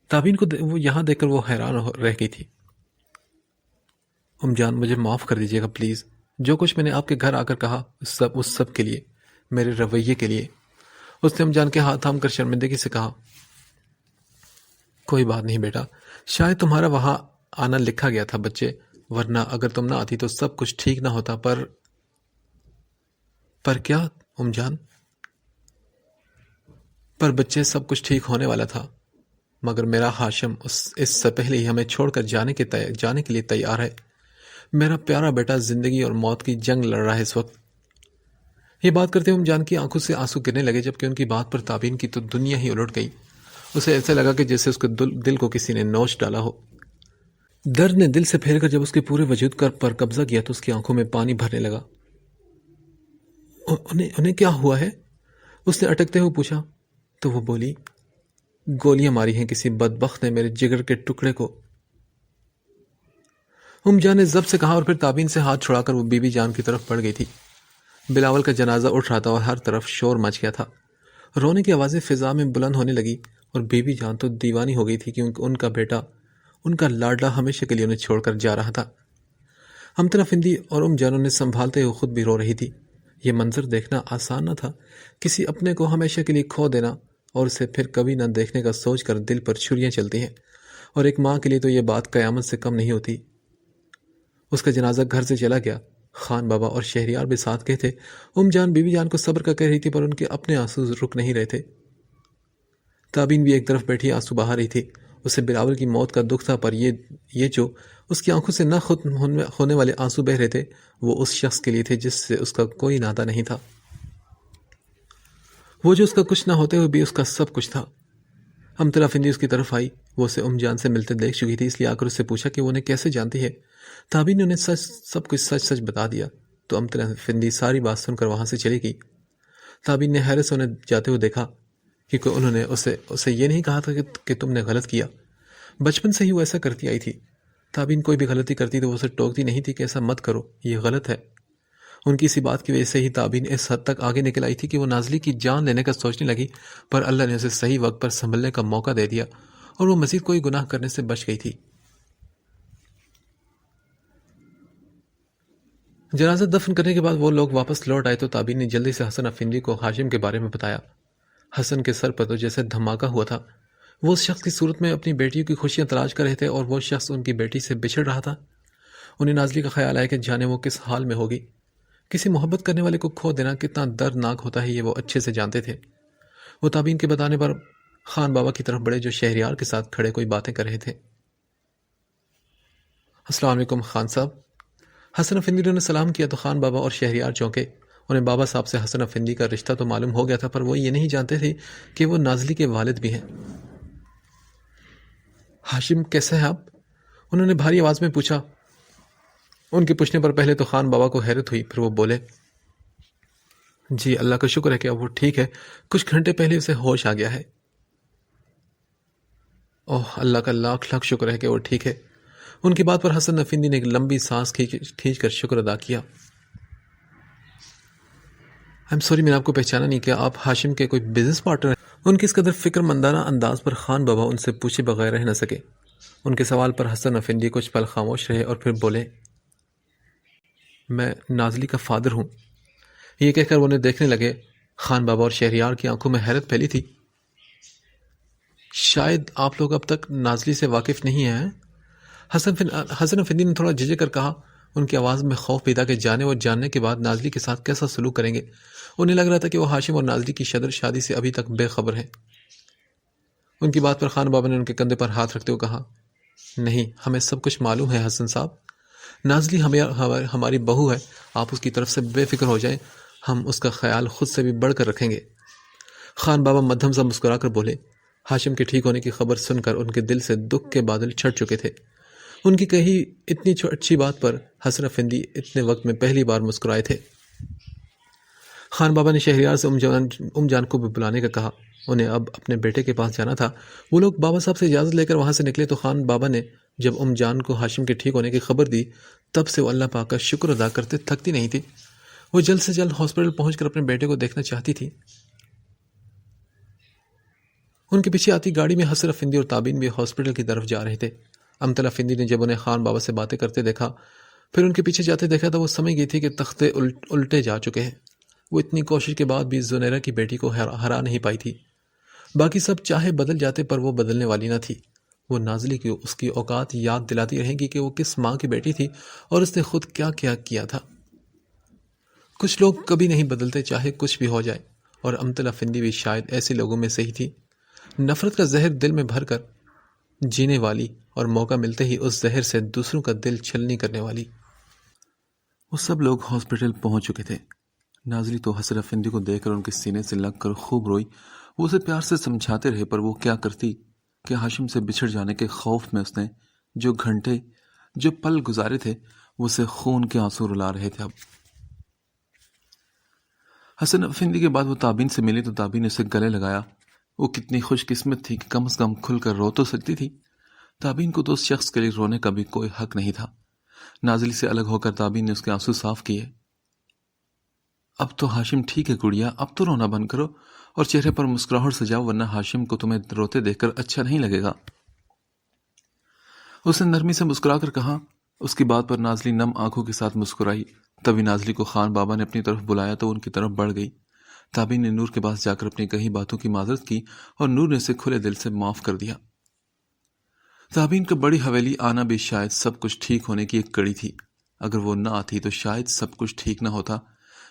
تابین کو وہ یہاں دیکھ کر وہ حیران رہ گئی تھی۔ جان مجھے معاف کر دیجیے گا پلیز، جو کچھ میں نے آپ کے گھر آ کر کہا اس سب کے لیے، میرے رویے کے لیے۔ اس نے جان کے ہاتھ تھام کر شرمندگی سے کہا، کوئی بات نہیں بیٹا، شاید تمہارا وہاں آنا لکھا گیا تھا بچے، ورنہ اگر تم نہ آتی تو سب کچھ ٹھیک نہ ہوتا۔ پر کیا جان؟ پر بچے سب کچھ ٹھیک ہونے والا تھا، مگر میرا ہاشم اس سے پہلے ہی ہمیں چھوڑ کر جانے کے لیے تیار ہے۔ میرا پیارا بیٹا زندگی اور موت کی جنگ لڑ رہا ہے اس وقت۔ یہ بات کرتے جان کی آنکھوں سے آنسو گرنے لگے، جبکہ ان کی بات پر تابین کی تو دنیا ہی الٹ گئی۔ اسے ایسا لگا کہ جیسے اس کے دل کو کسی نے نوچ ڈالا ہو۔ درد نے دل سے پھیر کر جب اس کے پورے وجود پر قبضہ کیا تو اس کی آنکھوں میں پانی بھرنے لگا۔ انہیں کیا ہوا ہے؟ اس نے اٹکتے ہوئے پوچھا تو وہ بولی، گولیاں ماری ہیں کسی بدبخت نے میرے جگر کے ٹکڑے کو۔ جان نے ضبط سے کہا اور پھر تابین سے ہاتھ چھڑا کر وہ بی بی جان کی طرف بڑھ گئی تھی۔ بلاول کا جنازہ اٹھ رہا تھا اور ہر طرف شور مچ گیا تھا۔ رونے کی آوازیں فضا میں بلند ہونے لگی اور بی بی جان تو دیوانی ہو گئی تھی کہ ان کا بیٹا، ان کا لاڈلا ہمیشہ کے لیے انہیں چھوڑ کر جا رہا تھا۔ ہمتن افندی اور جانوں نے سنبھالتے ہوئے خود بھی رو رہی تھی۔ یہ منظر دیکھنا آسان نہ تھا، کسی اپنے کو ہمیشہ کے لیے کھو دینا اور اسے پھر کبھی نہ دیکھنے کا سوچ کر دل پر چھریاں چلتی ہیں، اور ایک ماں کے لیے تو یہ بات قیامت سے کم نہیں ہوتی۔ اس کا جنازہ گھر سے چلا گیا۔ خان بابا اور شہریار بھی ساتھ گئے تھے۔ جان بی بی جان کو صبر کا کہہ رہی تھی، پر ان کے اپنے آنسو رک نہیں رہے تھے۔ تابین بھی ایک طرف بیٹھی آنسو بہا رہی تھی۔ اسے بلاول کی موت کا دکھ تھا، پر یہ جو اس کی آنکھوں سے نہ ختم ہونے والے آنسو بہ رہے تھے وہ اس شخص کے لیے تھے جس سے اس کا کوئی ناطہ نہیں تھا، وہ جو اس کا کچھ نہ ہوتے ہوئے بھی اس کا سب کچھ تھا۔ ہمتن افندی اس کی طرف آئی۔ وہ اسے جان سے ملتے دیکھ چکی تھی، اس لیے آ کر اس سے پوچھا کہ وہ انہیں کیسے جانتی ہے۔ تابین نے انہیں سب کچھ سچ بتا دیا تو ہمتن افندی ساری بات سن کر وہاں سے چلی گئی۔ تابین نے حیرت سے انہیں جاتے ہوئے دیکھا، کیونکہ انہوں نے اسے یہ نہیں کہا تھا کہ تم نے غلط کیا۔ بچپن سے ہی وہ ایسا کرتی آئی تھی۔ تابین کوئی بھی غلطی کرتی تو وہ اسے ٹوکتی نہیں تھی کہ ایسا مت کرو، یہ غلط ہے۔ ان کی اسی بات کی وجہ سے ہی تابین اس حد تک آگے نکل آئی تھی کہ وہ نازلی کی جان لینے کا سوچنے لگی، پر اللہ نے اسے صحیح وقت پر سنبھلنے کا موقع دے دیا اور وہ مزید کوئی گناہ کرنے سے بچ گئی تھی۔ جنازہ دفن کرنے کے بعد وہ لوگ واپس لوٹ آئے تو تابین نے جلدی سے حسن افندی کو ہاشم کے بارے میں بتایا۔ حسن کے سر پر تو جیسے دھماکہ ہوا تھا۔ وہ اس شخص کی صورت میں اپنی بیٹیوں کی خوشیاں تلاش کر رہے تھے اور وہ شخص ان کی بیٹی سے بچھڑ رہا تھا۔ انہیں نازلی کا خیال آیا کہ جانے وہ کس حال میں ہوگی۔ کسی محبت کرنے والے کو کھو دینا کتنا دردناک ہوتا ہے یہ وہ اچھے سے جانتے تھے۔ وہ تابین کے بتانے پر خان بابا کی طرف بڑے جو شہریار کے ساتھ کھڑے کوئی باتیں کر رہے تھے۔ السلام علیکم خان صاحب۔ حسن افندی نے سلام کیا تو خان بابا اور شہریار چونکے۔ انہیں بابا صاحب سے حسن افندی کا رشتہ تو معلوم ہو گیا تھا، پر وہ یہ نہیں جانتے تھے کہ وہ نازلی کے والد بھی ہیں۔ ہاشم کیسے ہیں آپ؟ انہوں نے بھاری آواز میں پوچھا۔ ان کے پوچھنے پر پہلے تو خان بابا کو حیرت ہوئی، پھر وہ بولے، جی اللہ کا شکر ہے کہ اب وہ ٹھیک ہے، کچھ گھنٹے پہلے اسے ہوش آ گیا ہے۔ اوہ اللہ کا لاکھ لاکھ شکر ہے کہ وہ ٹھیک ہے۔ ان کی بات پر حسن افندی نے ایک لمبی سانس کھینچ کر شکر ادا کیا۔ سوری میں نے آپ کو پہچانا نہیں، کیا آپ ہاشم کے کوئی بزنس پارٹنر ہیں؟ ان کی اس قدر فکر مندانہ انداز پر خان بابا ان سے پوچھے بغیر رہ نہ سکے۔ ان کے سوال پر حسن افندی کچھ پل خاموش رہے اور پھر بولے، میں نازلی کا فادر ہوں۔ یہ کہہ کر وہ انہیں دیکھنے لگے۔ خان بابا اور شہریار کی آنکھوں میں حیرت پھیلی تھی۔ شاید آپ لوگ اب تک نازلی سے واقف نہیں ہیں؟ حسن افندی نے تھوڑا جھجک کر کہا۔ ان کی آواز میں خوف پیدا کہ جانے اور جاننے کے بعد نازلی کے ساتھ کیسا سلوک کریں گے۔ انہیں لگ رہا تھا کہ وہ ہاشم اور نازلی کی شادی سے ابھی تک بے خبر ہیں۔ ان کی بات پر خان بابا نے ان کے کندھے پر ہاتھ رکھتے ہوئے کہا، نہیں، ہمیں سب کچھ معلوم ہے حسن صاحب۔ نازلی ہماری بہو ہے، آپ اس کی طرف سے بے فکر ہو جائیں، ہم اس کا خیال خود سے بھی بڑھ کر رکھیں گے۔ خان بابا مدھم سا مسکرا کر بولے۔ ہاشم کے ٹھیک ہونے کی خبر سن کر ان کے دل سے دکھ کے بادل چھٹ چکے تھے۔ ان کی کہی اتنی اچھی بات پر حسن افندی اتنے وقت میں پہلی بار مسکرائے تھے۔ خان بابا نے شہریار سے ام جان کو بھی بلانے کا کہا۔ انہیں اب اپنے بیٹے کے پاس جانا تھا۔ وہ لوگ بابا صاحب سے اجازت لے کر وہاں سے نکلے تو خان بابا نے جب ام جان کو ہاشم کے ٹھیک ہونے کی خبر دی تب سے وہ اللہ پاک کا شکر ادا کرتے تھکتی نہیں تھی۔ وہ جلد سے جلد ہاسپٹل پہنچ کر اپنے بیٹے کو دیکھنا چاہتی تھی۔ ان کے پیچھے آتی گاڑی میں حسن افندی اور تابین بھی ہاسپٹل کی طرف جا رہے تھے۔ امطل افندی نے جب انہیں خان بابا سے باتیں کرتے دیکھا پھر ان کے پیچھے جاتے دیکھا تو وہ سمجھ گئی تھی کہ تختے الٹے جا چکے ہیں۔ وہ اتنی کوشش کے بعد بھی زنیرہ کی بیٹی کو ہرا نہیں پائی تھی۔ باقی سب چاہے بدل جاتے پر وہ بدلنے والی نہ تھی۔ وہ نازلی کی اس کی اوقات یاد دلاتی رہیں گی کہ وہ کس ماں کی بیٹی تھی اور اس نے خود کیا کیا کیا تھا۔ کچھ لوگ کبھی نہیں بدلتے چاہے کچھ بھی ہو جائے، اور امطل افندی بھی شاید ایسے لوگوں میں سے ہی تھی۔ نفرت کا زہر دل میں بھر کر جینے والی اور موقع ملتے ہی اس زہر سے دوسروں کا دل چھلنی کرنے والی۔ وہ سب لوگ ہاسپٹل پہنچ چکے تھے۔ نازلی تو حسن افندی کو دیکھ کر ان کے سینے سے لگ کر خوب روئی۔ وہ اسے پیار سے سمجھاتے رہے پر وہ کیا کرتی کہ ہاشم سے بچھڑ جانے کے خوف میں اس نے جو پل گزارے تھے وہ اسے خون کے آنسو رلا رہے تھے۔ اب حسن افندی کے بعد وہ تابین سے ملی تو تابین نے اسے گلے لگایا۔ وہ کتنی خوش قسمت تھی کہ کم از کم کھل کر رو تو سکتی تھی۔ تابین کو تو اس شخص کے لیے رونے کا بھی کوئی حق نہیں تھا۔ نازلی سے الگ ہو کر تابین نے اس کے آنسو صاف کیے۔ اب تو ہاشم ٹھیک ہے گڑیا، اب تو رونا بند کرو اور چہرے پر مسکراہٹ سجاؤ ورنہ ہاشم کو تمہیں روتے دیکھ کر اچھا نہیں لگے گا۔ اس نے نرمی سے مسکرا کر کہا۔ اس کی بات پر نازلی نم آنکھوں کے ساتھ مسکرائی۔ تبھی نازلی کو خان بابا نے اپنی طرف بلایا تو ان کی طرف بڑھ گئی۔ تابین نے نور کے پاس جا کر اپنی کئی باتوں کی معذرت کی اور نور نے اسے کھلے دل سے معاف کر دیا۔ تابین کا بڑی حویلی آنا بھی شاید سب کچھ ٹھیک ہونے کی ایک کڑی تھی۔ اگر وہ نہ آتی تو شاید سب کچھ ٹھیک نہ ہوتا۔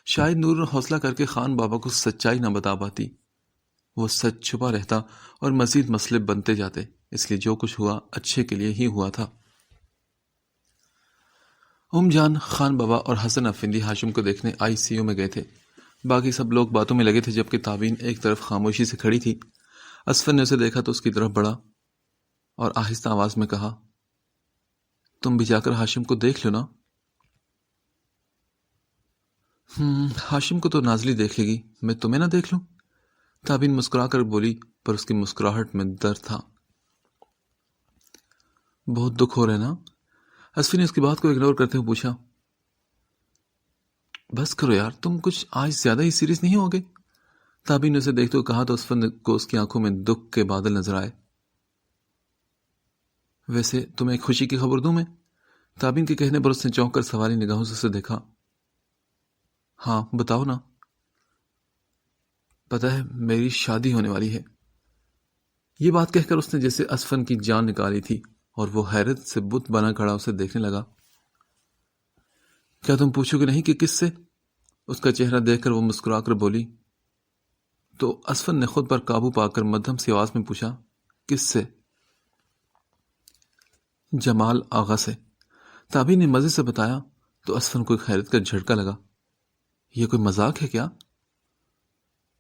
شاید نور حوصلہ کر کے خان بابا کو سچائی نہ بتا پاتی۔ وہ سچ چھپا رہتا اور مزید مسئلے بنتے جاتے۔ اس لیے جو کچھ ہوا اچھے کے لیے ہی ہوا تھا۔ ام جان، خان بابا اور حسن افندی ہاشم کو دیکھنے ICU میں گئے تھے۔ باقی سب لوگ باتوں میں لگے تھے جبکہ تابین ایک طرف خاموشی سے کھڑی تھی۔ اسفن نے اسے دیکھا تو اس کی طرف بڑھا اور آہستہ آواز میں کہا، تم بھی جا کر ہاشم کو دیکھ لو نا۔ ہاشم کو تو نازلی دیکھ لے گی، میں تمہیں نہ دیکھ لوں؟ تابین مسکرا کر بولی پر اس کی مسکراہٹ میں درد تھا۔ بہت دکھ ہو رہا ہے نا؟ اسفی نے اس کی بات کو اگنور کرتے ہوئے پوچھا۔ بس کرو یار، تم کچھ آج زیادہ ہی سیریس نہیں ہوگے؟ تابین نے اسے دیکھتے ہوئے کہا تو اسفن کو اس کی آنکھوں میں دکھ کے بادل نظر آئے۔ ویسے تمہیں ایک خوشی کی خبر دوں میں؟ تابین کے کہنے پر اس نے چونک کر سوالی نگاہوں سے اسے دیکھا۔ ہاں بتاؤ نا۔ پتہ ہے میری شادی ہونے والی ہے۔ یہ بات کہہ کر اس نے جیسے اسفن کی جان نکالی تھی اور وہ حیرت سے بت بنا کھڑا اسے دیکھنے لگا۔ کیا تم پوچھو گے نہیں کہ کس سے؟ اس کا چہرہ دیکھ کر وہ مسکرا کر بولی۔ تو اسفن نے خود پر قابو پا کر مدھم سی آواز میں پوچھا، کس سے؟ جمال آغا سے۔ تابی نے مزے سے بتایا تو اسفن کو ایک حیرت کا جھٹکا لگا۔ یہ کوئی مذاق ہے کیا؟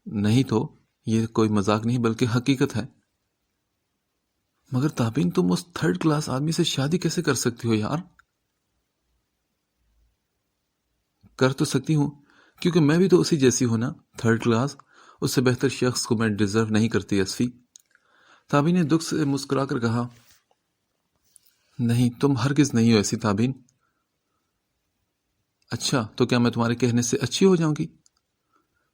نہیں تو یہ کوئی مذاق نہیں بلکہ حقیقت ہے۔ مگر تابین تم اس 3rd کلاس آدمی سے شادی کیسے کر سکتی ہو یار؟ کر تو سکتی ہوں کیونکہ میں بھی تو اسی جیسی ہوں نا، 3rd کلاس۔ اس سے بہتر شخص کو میں ڈیزرو نہیں کرتی اسفی۔ تابین نے دکھ سے مسکرا کر کہا، نہیں تم ہرگز نہیں ہو ایسی تابین۔ اچھا تو کیا میں تمہارے کہنے سے اچھی ہو جاؤں گی؟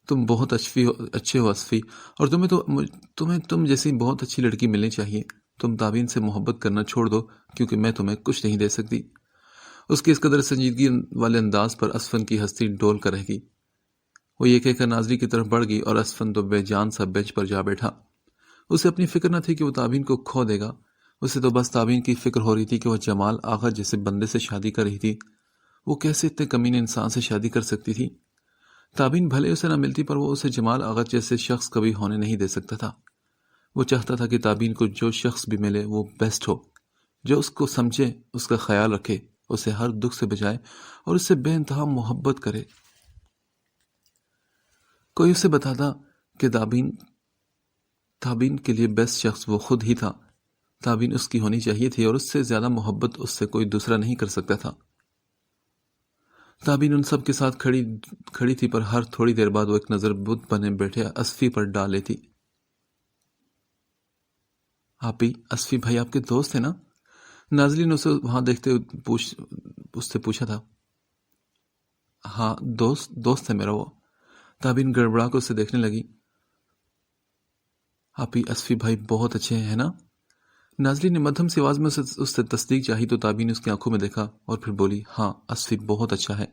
تم بہت اچھے ہو اسفی، اور تمہیں تم جیسی بہت اچھی لڑکی ملنی چاہیے۔ تم تابین سے محبت کرنا چھوڑ دو کیونکہ میں تمہیں کچھ نہیں دے سکتی۔ اس کی اس قدر سنجیدگی والے انداز پر اسفن کی ہستی ڈول کر رہ گئی۔ وہ یہ کہہ کر نازلی کی طرف بڑھ گئی اور اسفن تو بے جان سا بینچ پر جا بیٹھا۔ اسے اپنی فکر نہ تھی کہ وہ تابین کو کھو دے گا۔ اسے تو بس تابین کی فکر ہو رہی تھی کہ وہ جمال آغا جیسے بندے سے شادی کر رہی تھی۔ وہ کیسے اتنے کمینے انسان سے شادی کر سکتی تھی؟ تابین بھلے اسے نہ ملتی پر وہ اسے جمال آغا جیسے شخص کبھی ہونے نہیں دے سکتا تھا۔ وہ چاہتا تھا کہ تابین کو جو شخص بھی ملے وہ بیسٹ ہو، جو اس کو سمجھے، اس کا خیال رکھے، اسے ہر دکھ سے بچائے اور اس سے بے انتہا محبت کرے۔ کوئی اسے بتاتا کہ تابین کے لیے بیسٹ شخص وہ خود ہی تھا۔ تابین اس کی ہونی چاہیے تھی اور اس سے زیادہ محبت اس سے کوئی دوسرا نہیں کر سکتا تھا۔ تابین ان سب کے ساتھ کھڑی تھی، پر ہر تھوڑی دیر بعد وہ ایک نظر بت بنے بیٹھے اصفی پر ڈال لیتی۔ آپی، اصفی بھائی آپ کے دوست ہیں نا؟ نازلی نے اسے وہاں دیکھتے اس سے پوچھا تھا۔ ہاں، دوست ہے میرا وہ۔ تابین گڑبڑا کر اسے دیکھنے لگی۔ آپی، اصفی بھائی بہت اچھے ہیں نا؟ نازلی نے مدھم سی آواز میں اس سے تصدیق چاہی تو تابین نے اس کی آنکھوں میں دیکھا اور پھر بولی، ہاں، اصفی بہت اچھا ہے۔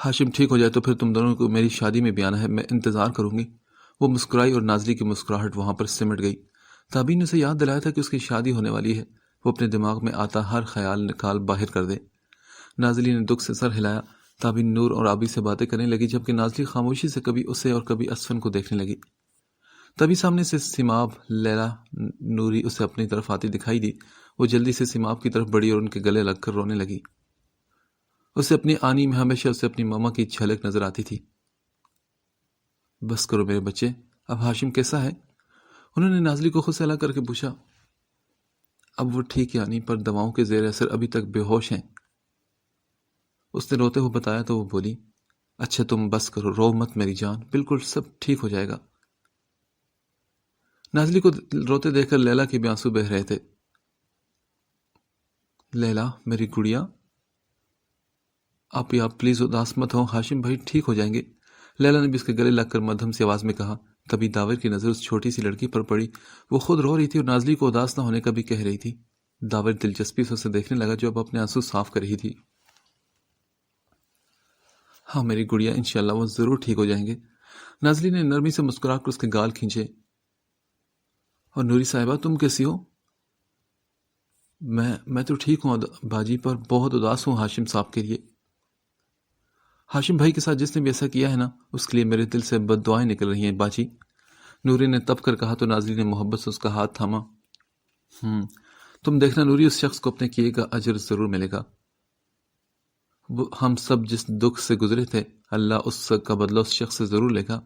ہاشم ٹھیک ہو جائے تو پھر تم دونوں کو میری شادی میں بھی آنا ہے، میں انتظار کروں گی۔ وہ مسکرائی اور نازلی کی مسکراہٹ وہاں پر سمٹ گئی۔ تابین نے اسے یاد دلایا تھا کہ اس کی شادی ہونے والی ہے، وہ اپنے دماغ میں آتا ہر خیال نکال باہر کر دے۔ نازلی نے دکھ سے سر ہلایا۔ تابین نور اور آبی سے باتیں کرنے لگی، جبکہ نازلی خاموشی سے کبھی اسے اور کبھی اسفن کو دیکھنے لگی۔ تبھی سامنے سے سیماب لیلا نوری اسے اپنی طرف آتی دکھائی دی۔ وہ جلدی سے سیماب کی طرف بڑھی اور ان کے گلے لگ کر رونے لگی۔ اسے اپنی آنی میں ہمیشہ اسے اپنی ماما کی جھلک نظر آتی تھی۔ بس کرو میرے بچے، اب ہاشم کیسا ہے؟ انہوں نے نازلی کو خود سے الگ کر کے پوچھا۔ اب وہ ٹھیک ہے آنی، پر دواؤں کے زیر اثر ابھی تک بے ہوش ہیں۔ اس نے روتے ہوئے بتایا تو وہ بولی، اچھا تم بس کرو، رو مت میری جان، بالکل سب ٹھیک ہو جائے گا۔ نازلی کو روتے دیکھ کر لیلا کے بھی آنسو بہہ رہے تھے۔ لیلا میری گڑیا، آپ پلیز اداس مت ہو، ہاشم بھائی ٹھیک ہو جائیں گے۔ لیلا نے بھی اس کے گلے لگ کر مدھم سی آواز میں کہا۔ تبھی داور کی نظر اس چھوٹی سی لڑکی پر پڑی۔ وہ خود رو رہی تھی اور نازلی کو اداس نہ ہونے کا بھی کہہ رہی تھی۔ داور دلچسپی سے اسے دیکھنے لگا جو اب اپنے آنسو صاف کر رہی تھی۔ ہاں میری گڑیا، انشاءاللہ وہ ضرور ٹھیک ہو جائیں گے۔ نازلی نے نرمی سے مسکرا کر اس کے گال کھینچے۔ اور نوری صاحبہ تم کیسی ہو؟ میں تو ٹھیک ہوں باجی، پر بہت اداس ہوں ہاشم صاحب کے لیے۔ ہاشم بھائی کے ساتھ جس نے بھی ایسا کیا ہے نا، اس کے لیے میرے دل سے بد دعائیں نکل رہی ہیں باجی، نوری نے تپ کر کہا تو نازلی نے محبت سے اس کا ہاتھ تھاما۔ تم دیکھنا نوری، اس شخص کو اپنے کیے کا اجر ضرور ملے گا۔ ہم سب جس دکھ سے گزرے تھے، اللہ اس کا بدلہ اس شخص سے ضرور لے گا۔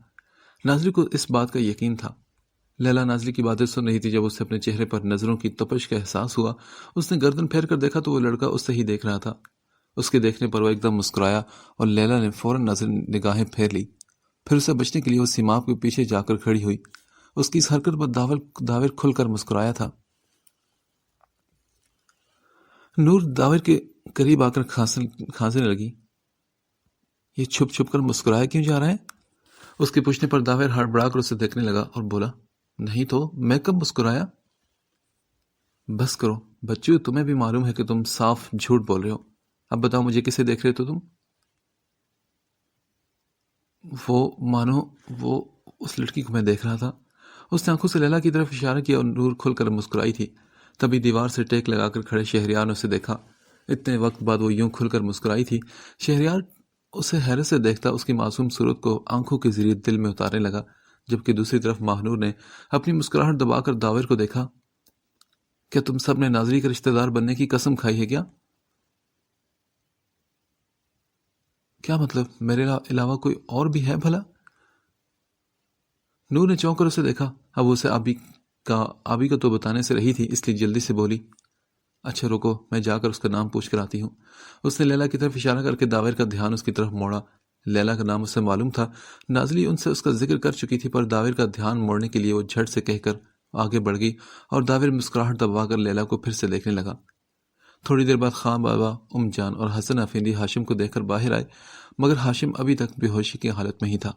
نازلی کو اس بات کا یقین تھا۔ لیلا نازلی کی باتیں سن رہی تھی۔ جب اسے اپنے چہرے پر نظروں کی تپش کا احساس ہوا، اس نے گردن پھیر کر دیکھا تو وہ لڑکا اس سے ہی دیکھ رہا تھا۔ اس کے دیکھنے پر وہ ایک دم مسکرایا اور لیلا نے فوراً نگاہیں پھیر لی۔ پھر اسے بچنے کے لیے وہ سیماب کے پیچھے جا کر کھڑی ہوئی۔ اس کی اس حرکت پر داور کھل کر مسکرایا تھا۔ نور داور کے قریب آ کر کھانسنے لگی۔ یہ چھپ چھپ کر مسکرایا کیوں جا رہا ہے؟ اس کے پوچھنے پر داور ہڑبڑا کر اسے دیکھنے لگا اور بولا، نہیں تو میں کب مسکرایا؟ بس کرو بچیو، تمہیں بھی معلوم ہے کہ تم صاف جھوٹ بول رہے ہو۔ اب بتاؤ مجھے کسے دیکھ رہے تو تم؟ وہ اس لڑکی کو میں دیکھ رہا تھا۔ اس نے آنکھوں سے لیلا کی طرف اشارہ کیا اور نور کھل کر مسکرائی تھی۔ تبھی دیوار سے ٹیک لگا کر کھڑے شہریار نے اسے دیکھا۔ اتنے وقت بعد وہ یوں کھل کر مسکرائی تھی۔ شہریار اسے حیرت سے دیکھتا اس کی معصوم صورت کو آنکھوں کے ذریعے دل میں اتارنے لگا، جبکہ دوسری طرف ماہنور نے اپنی مسکراہٹ دبا کر داور کو دیکھا۔ کیا تم سب نے نازلی کے رشتہ دار بننے کی قسم کھائی ہے کیا؟ کیا مطلب؟ میرے علاوہ کوئی اور بھی ہے بھلا؟ نور نے چونک کر اسے دیکھا۔ اب اسے آبی کا تو بتانے سے رہی تھی، اس لیے جلدی سے بولی، اچھا رکو، میں جا کر اس کا نام پوچھ کر آتی ہوں۔ اس نے لیلا کی طرف اشارہ کر کے داور کا دھیان اس کی طرف موڑا۔ لیلا کا نام اسے معلوم تھا۔ نازلی ان سے اس کا ذکر کر چکی تھی، پر داور کا دھیان موڑنے کے لیے وہ جھٹ سے کہہ کر آگے بڑھ گئی اور داور مسکراہٹ دبا کر لیلا کو پھر سے دیکھنے لگا۔ تھوڑی دیر بعد خان بابا، جان اور حسن افندی ہاشم کو دیکھ کر باہر آئے، مگر ہاشم ابھی تک بے ہوشی کی حالت میں ہی تھا۔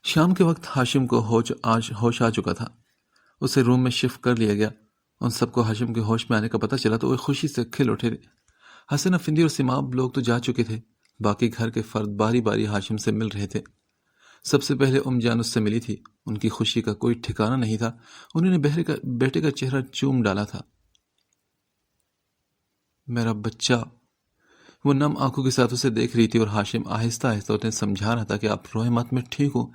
شام کے وقت ہاشم کو ہوش آ چکا تھا۔ اسے روم میں شفٹ کر لیا گیا۔ ان سب کو ہاشم کے ہوش میں آنے کا پتہ چلا تو وہ خوشی سے کھل اٹھے۔ حسن افندی اور سیماب لوگ تو جا چکے تھے، باقی گھر کے فرد باری باری ہاشم سے مل رہے تھے۔ سب سے پہلے جان اس سے ملی تھی۔ ان کی خوشی کا کوئی ٹھکانہ نہیں تھا۔ انہوں نے بیٹے کا چہرہ چوم ڈالا تھا۔ میرا بچہ، وہ نم آنکھوں کے ساتھ اسے دیکھ رہی تھی اور ہاشم آہستہ آہستہ انہیں سمجھا رہا تھا کہ آپ روئے مت، میں ٹھیک ہوں۔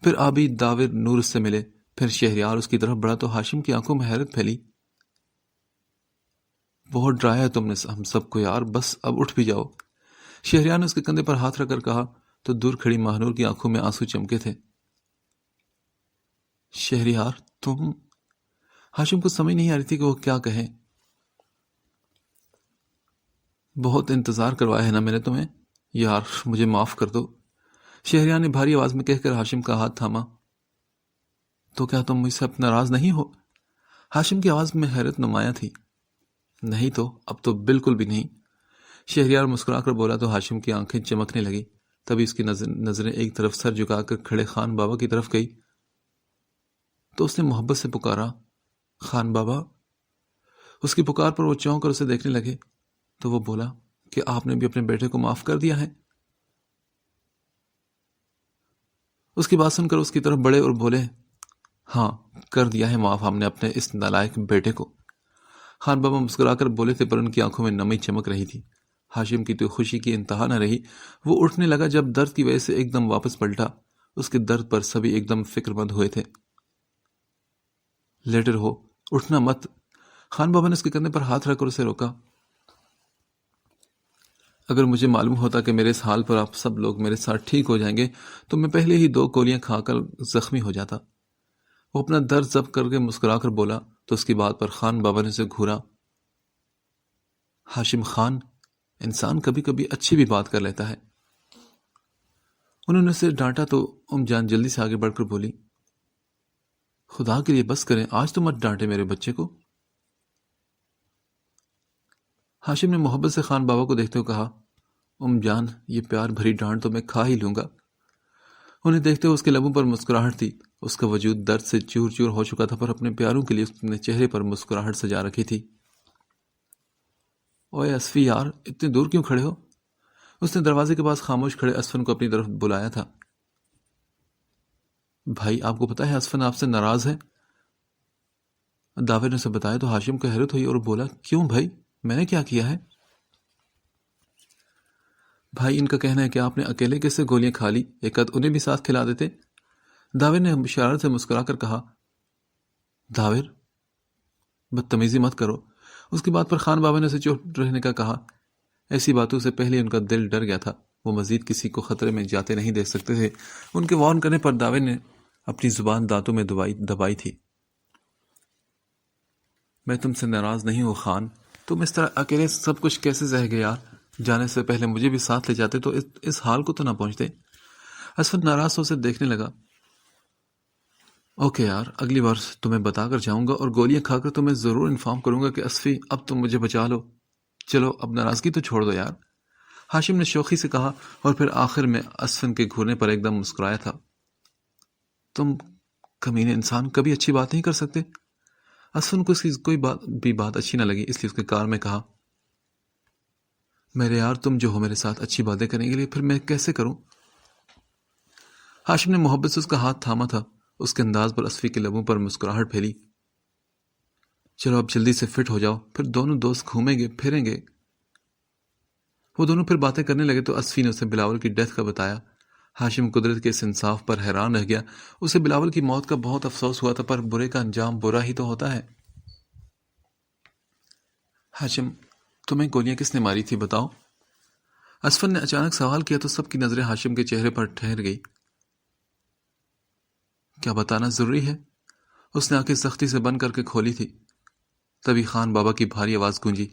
پھر آبی، داور، نور اس سے ملے، پھر شہریار اس کی طرف بڑھا تو ہاشم کی آنکھوں میں حیرت پھیلی۔ بہت ڈرایا ہے تم نے ہم سب کو یار، بس اب اٹھ بھی جاؤ۔ شہریار نے اس کے کندھے پر ہاتھ رکھ کر کہا تو دور کھڑی ماہنور کی آنکھوں میں آنسو چمکے تھے۔ شہریار تم؟ ہاشم کو سمجھ نہیں آ رہی تھی کہ وہ کیا کہیں. بہت انتظار کروایا ہے نا میں نے تمہیں. یار مجھے معاف کر دو. شہریار نے بھاری آواز میں کہہ کر ہاشم کا ہاتھ تھاما. تو کیا تم مجھ سے اب ناراض نہیں ہو؟ ہاشم کی آواز میں حیرت نمایاں تھی. نہیں تو اب تو بالکل بھی نہیں. شہریار مسکرا کر بولا تو ہاشم کی آنکھیں چمکنے لگی. تبھی اس کی نظریں ایک طرف سر جھکا کر کھڑے خان بابا کی طرف گئی تو اس نے محبت سے پکارا، خان بابا. اس کی پکار پر وہ چونک کر اسے دیکھنے لگے تو وہ بولا کہ آپ نے بھی اپنے بیٹے کو معاف کر دیا ہے. اس کی بات سن کر اس کی طرف بڑھے اور بولے، ہاں کر دیا ہے معاف ہم نے اپنے اس نالائق بیٹے کو. خان بابا مسکرا کر بولے تھے پر ان کی آنکھوں میں نمی چمک رہی تھی. ہاشم کی تو خوشی کی انتہا نہ رہی. وہ اٹھنے لگا جب درد کی وجہ سے ایک دم واپس پلٹا. اس کے درد پر سبھی ایک دم فکر مند ہوئے تھے. لیٹر ہو، اٹھنا مت. خان بابا نے اس کے کندھے پر ہاتھ رکھ کر اسے روکا. اگر مجھے معلوم ہوتا کہ میرے اس حال پر آپ سب لوگ میرے ساتھ ٹھیک ہو جائیں گے تو میں پہلے ہی 2 گولیاں کھا کر زخمی ہو جاتا. وہ اپنا درد ضبط کر کے مسکرا کر بولا تو اس کی بات پر خان بابا نے اسے گھورا. ہاشم خان، انسان کبھی کبھی اچھی بھی بات کر لیتا ہے. انہوں نے اسے ڈانٹا تو جان جلدی سے آگے بڑھ کر بولی، خدا کے لیے بس کریں، آج تو مت ڈانٹے میرے بچے کو. ہاشم نے محبت سے خان بابا کو دیکھتے ہوئے کہا، جان یہ پیار بھری ڈانٹ تو میں کھا ہی لوں گا. انہیں دیکھتے ہوئے اس کے لبوں پر مسکراہٹ تھی. اس کا وجود درد سے چور چور ہو چکا تھا پر اپنے پیاروں کے لیے اس نے چہرے پر مسکراہٹ سجا رکھی تھی. اوے اسفی یار، اتنے دور کیوں کھڑے ہو؟ اس نے دروازے کے پاس خاموش کھڑے اسفن کو اپنی طرف بلایا تھا. بھائی آپ کو پتا ہے اسفن آپ سے ناراض ہے. داور نے اسے بتایا تو ہاشم کو حیرت ہوئی اور بولا، کیوں بھائی، میں نے کیا کیا ہے؟ بھائی ان کا کہنا ہے کہ آپ نے اکیلے کیسے گولیاں کھا لی، ایک آدھ انہیں بھی ساتھ کھلا دیتے. داور نے اشارت سے مسکرا کر کہا. داور بدتمیزی مت کرو. اس کی بات پر خان بابا نے اسے چپ رہنے کا کہا. ایسی باتوں سے پہلے ان کا دل ڈر گیا تھا. وہ مزید کسی کو خطرے میں جاتے نہیں دیکھ سکتے تھے. ان کے وارن کرنے پر داور نے اپنی زبان دانتوں میں دبائی تھی. میں تم سے ناراض نہیں ہوں خان. تم اس طرح اکیلے سب کچھ کیسے سہ گئے یار؟ جانے سے پہلے مجھے بھی ساتھ لے جاتے تو اس حال کو تو نہ پہنچتے. اسفن ناراض ہو اسے دیکھنے لگا. اوکے یار، اگلی بار تمہیں بتا کر جاؤں گا اور گولیاں کھا کر تمہیں ضرور انفارم کروں گا کہ اسفی اب تم مجھے بچا لو. چلو اب ناراضگی تو چھوڑ دو یار، ہاشم نے شوخی سے کہا اور پھر آخر میں اسفن کے گھورنے پر ایک دم مسکرایا تھا. تم کمینے انسان کبھی اچھی بات نہیں کر سکتے. اسفن کو اس کی کوئی بات اچھی نہ لگی، اس لیے اس کے کار میں کہا، میرے یار تم جو ہو میرے ساتھ اچھی باتیں کرنے کے لیے، پھر میں کیسے کروں؟ ہاشم نے محبت سے اس کا ہاتھ تھاما تھا. اس کے انداز پر اسفی کے لبوں پر مسکراہٹ پھیلی. چلو اب جلدی سے فٹ ہو جاؤ، پھر دونوں دوست گھومیں گے پھریں گے. وہ دونوں پھر باتیں کرنے لگے تو اسفی نے اسے بلاول کی ڈیتھ کا بتایا. ہاشم قدرت کے اس انصاف پر حیران رہ گیا. اسے بلاول کی موت کا بہت افسوس ہوا تھا پر برے کا انجام برا ہی تو ہوتا ہے. ہاشم تمہیں گولیاں کس نے ماری تھی بتاؤ؟ اسفن نے اچانک سوال کیا تو سب کی نظریں ہاشم کے چہرے پر ٹھہر گئی. کیا بتانا ضروری ہے؟ اس نے آنکھیں سختی سے بند کر کے کھولی تھی. تبھی خان بابا کی بھاری آواز گونجی،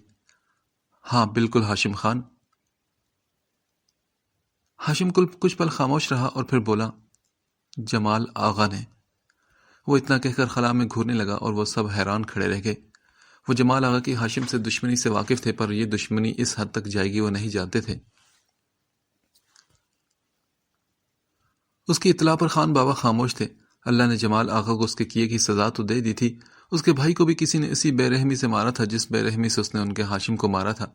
ہاں بالکل ہاشم خان. ہاشم کچھ پل خاموش رہا اور پھر بولا، جمال آغا نے. وہ اتنا کہہ کر خلا میں گھورنے لگا اور وہ سب حیران کھڑے رہ گئے. وہ جمال آغا کی ہاشم سے دشمنی سے واقف تھے پر یہ دشمنی اس حد تک جائے گی وہ نہیں جانتے تھے. اس کی اطلاع پر خان بابا خاموش تھے. اللہ نے جمال آغا کو اس کے کیے کی سزا تو دے دی تھی. اس کے بھائی کو بھی کسی نے اسی بے رحمی سے مارا تھا جس بے رحمی سے اس نے ان کے ہاشم کو مارا تھا.